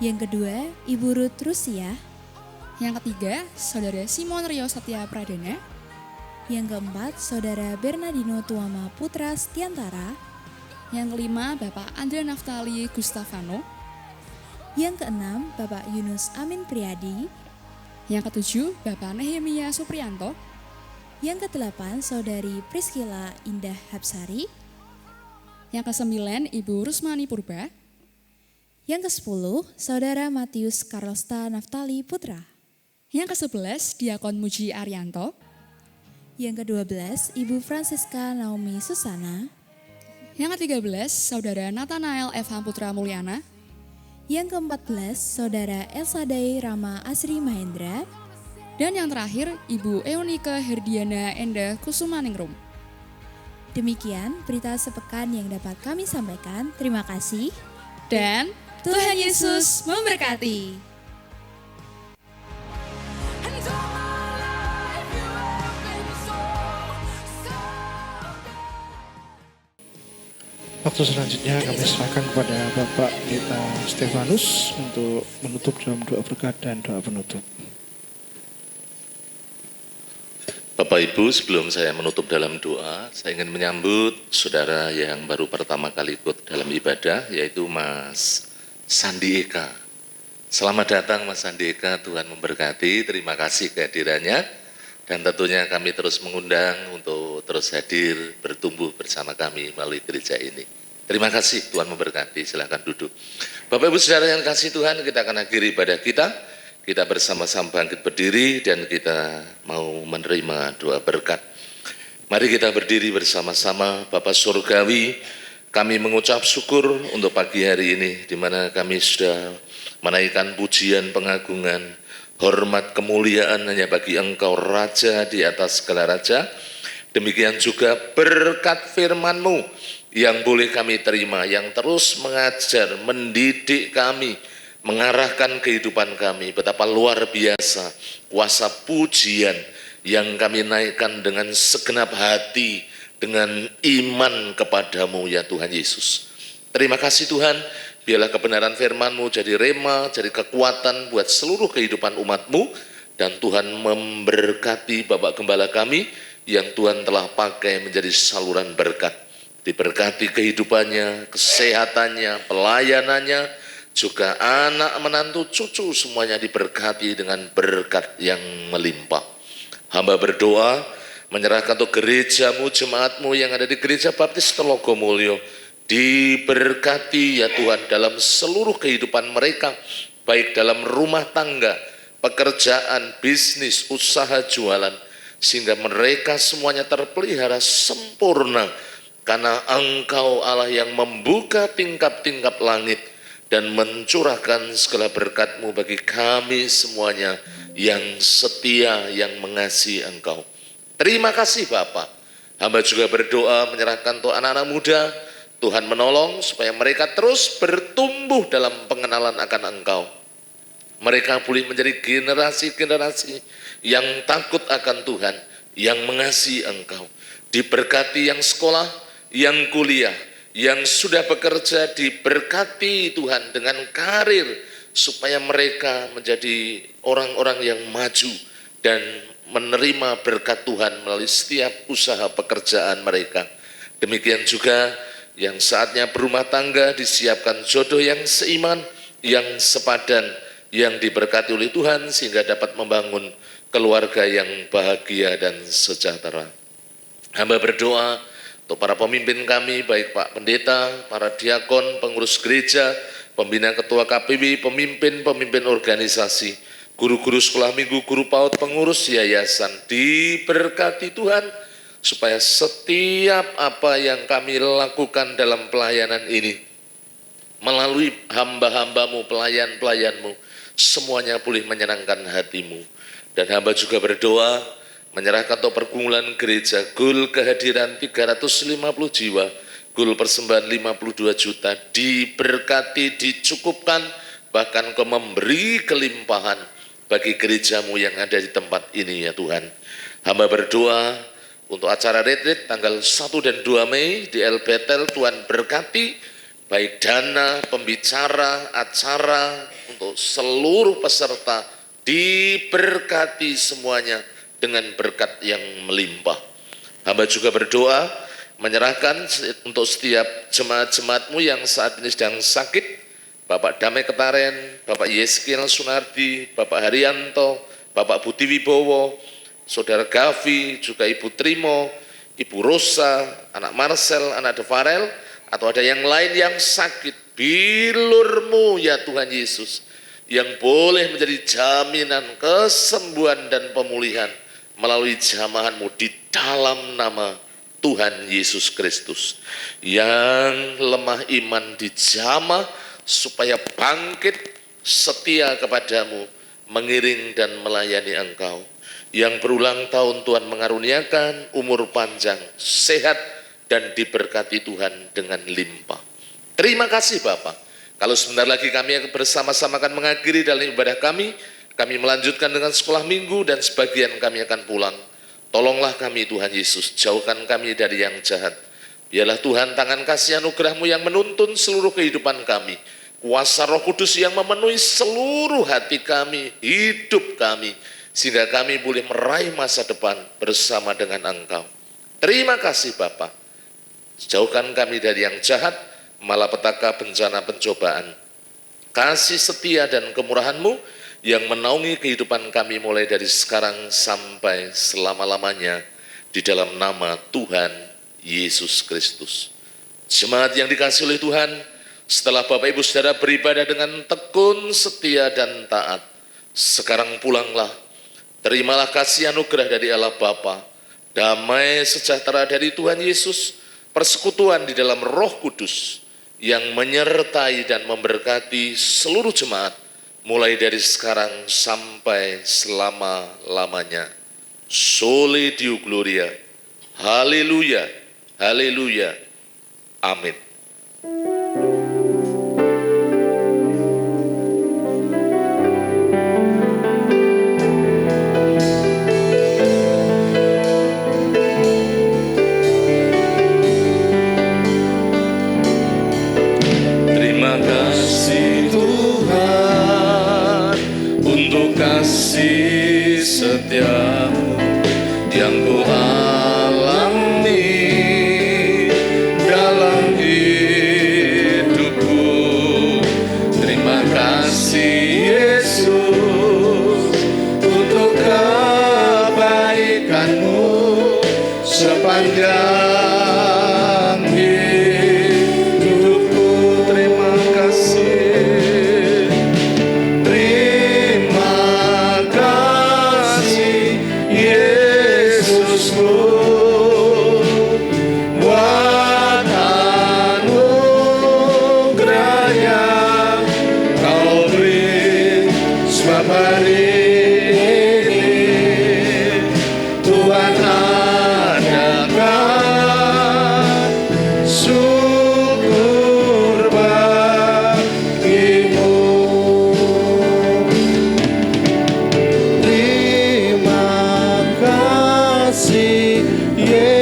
Yang kedua, Ibu Ruth Rusia. Yang ketiga, Saudara Simon Rio Satya Pradana. Yang keempat, Saudara Bernardino Tuama Putra Setiantara. Yang kelima, Bapak Andre Naftali Gustafano. Yang keenam, Bapak Yunus Amin Priyadi. Yang ketujuh, Bapak Nehemia Supriyanto. Yang kedelapan, Saudari Priscilla Indah Hapsari. Yang kesembilan, Ibu Rusmani Purba. Yang ke-10, Saudara Matius Carlosta Naftali Putra. Yang ke-11, Diakon Muji Arianto. Yang ke-12, Ibu Francisca Naomi Susana. Yang ke-13, Saudara Nathanael F. Putra Mulyana. Yang ke-14, Saudara Elsadai Rama Asri Mahendra. Dan yang terakhir, Ibu Eunike Herdiana Enda Kusumaningrum. Demikian berita sepekan yang dapat kami sampaikan. Terima kasih. Dan Tuhan Yesus memberkati. Waktu selanjutnya kami serahkan kepada Bapak Pendeta Stefanus untuk menutup dalam doa berkat dan doa penutup. Bapak Ibu, sebelum saya menutup dalam doa, saya ingin menyambut saudara yang baru pertama kali ikut dalam ibadah, yaitu Mas Sandi Eka. Selamat datang Mas Sandi Eka, Tuhan memberkati, terima kasih kehadirannya. Dan tentunya kami terus mengundang untuk terus hadir, bertumbuh bersama kami melalui gereja ini. Terima kasih, Tuhan memberkati, silakan duduk. Bapak Ibu Saudara yang kasih Tuhan, kita akan akhiri ibadah kita. Kita bersama-sama bangkit berdiri dan kita mau menerima doa berkat. Mari kita berdiri bersama-sama. Bapa Surgawi, kami mengucap syukur untuk pagi hari ini, di mana kami sudah menaikkan pujian pengagungan, hormat kemuliaan hanya bagi Engkau Raja di atas segala Raja. Demikian juga berkat firman-Mu yang boleh kami terima, yang terus mengajar, mendidik kami, mengarahkan kehidupan kami. Betapa luar biasa kuasa pujian yang kami naikkan dengan segenap hati, dengan iman kepadamu ya Tuhan Yesus. Terima kasih Tuhan, biarlah kebenaran firman-Mu jadi rema, jadi kekuatan buat seluruh kehidupan umat-Mu, dan Tuhan memberkati Bapak Gembala kami yang Tuhan telah pakai menjadi saluran berkat. Diberkati kehidupannya, kesehatannya, pelayanannya, juga anak menantu cucu semuanya diberkati dengan berkat yang melimpah. Hamba berdoa menyerahkan untuk gerejamu, jemaatmu yang ada di Gereja Baptis Telogomulyo, diberkati ya Tuhan dalam seluruh kehidupan mereka, baik dalam rumah tangga, pekerjaan, bisnis, usaha, jualan, sehingga mereka semuanya terpelihara sempurna, karena Engkau Allah yang membuka tingkap-tingkap langit dan mencurahkan segala berkat-Mu bagi kami semuanya yang setia, yang mengasihi Engkau. Terima kasih Bapa. Hamba juga berdoa menyerahkan untuk anak-anak muda, Tuhan menolong supaya mereka terus bertumbuh dalam pengenalan akan Engkau. Mereka boleh menjadi generasi-generasi yang takut akan Tuhan, yang mengasihi Engkau. Diberkati yang sekolah, yang kuliah, yang sudah bekerja, diberkati Tuhan dengan karir, supaya mereka menjadi orang-orang yang maju dan menerima berkat Tuhan melalui setiap usaha pekerjaan mereka. Demikian juga yang saatnya berumah tangga, disiapkan jodoh yang seiman, yang sepadan, yang diberkati oleh Tuhan sehingga dapat membangun keluarga yang bahagia dan sejahtera. Hamba berdoa untuk para pemimpin kami, baik Pak Pendeta, para diakon, pengurus gereja, pembina ketua KPW, pemimpin organisasi, guru-guru sekolah minggu, guru PAUD, pengurus yayasan, diberkati Tuhan, supaya setiap apa yang kami lakukan dalam pelayanan ini, melalui hamba-hambamu, pelayan-pelayanmu, semuanya boleh menyenangkan hatimu. Dan hamba juga berdoa, menyerahkan untuk pergumulan gereja, gul kehadiran 350 jiwa, gul persembahan 52 juta, diberkati, dicukupkan, bahkan Kau memberi kelimpahan bagi gerejamu yang ada di tempat ini ya Tuhan. Hamba berdoa untuk acara retreat tanggal 1 dan 2 Mei di El Betel, Tuhan berkati, baik dana, pembicara, acara, untuk seluruh peserta, diberkati semuanya dengan berkat yang melimpah. Hamba juga berdoa menyerahkan untuk setiap jemaat-jemaatmu yang saat ini sedang sakit, Bapak Damai Ketaren, Bapak Yeskiel Sunardi, Bapak Haryanto, Bapak Budi Wibowo, Saudara Gavi, juga Ibu Trimo, Ibu Rosa, anak Marcel, anak Devarel, atau ada yang lain yang sakit, bilur-Mu ya Tuhan Yesus, yang boleh menjadi jaminan kesembuhan dan pemulihan melalui jamahan-Mu di dalam nama Tuhan Yesus Kristus. Yang lemah iman dijamah supaya bangkit setia kepadamu, mengiring dan melayani Engkau. Yang berulang tahun Tuhan mengaruniakan umur panjang, sehat, dan diberkati Tuhan dengan limpah. Terima kasih Bapak. Kalau sebentar lagi kami bersama-sama akan mengakhiri dalam ibadah kami melanjutkan dengan sekolah minggu dan sebagian kami akan pulang. Tolonglah kami Tuhan Yesus, jauhkan kami dari yang jahat. Biarlah Tuhan tangan kasih anugerah-Mu yang menuntun seluruh kehidupan kami. Kuasa Roh Kudus yang memenuhi seluruh hati kami, hidup kami, sehingga kami boleh meraih masa depan bersama dengan Engkau. Terima kasih Bapa. Jauhkan kami dari yang jahat, malapetaka, bencana, pencobaan. Kasih setia dan kemurahan-Mu yang menaungi kehidupan kami mulai dari sekarang sampai selama-lamanya, di dalam nama Tuhan Yesus Kristus. Jemaat yang dikasihi oleh Tuhan, setelah Bapak Ibu Saudara beribadah dengan tekun, setia, dan taat, sekarang pulanglah. Terimalah kasih anugerah dari Allah Bapa, damai sejahtera dari Tuhan Yesus, persekutuan di dalam Roh Kudus yang menyertai dan memberkati seluruh jemaat mulai dari sekarang sampai selama-lamanya. Soli Deo Gloria. Haleluya. Haleluya. Amin. sepanjang hidupku. Terima kasih, terima kasih Yesusku, buat anugerah yang Kau beri. Sebab hari ini Tuhan adakan syukur bagimu. Terima kasih Yesus.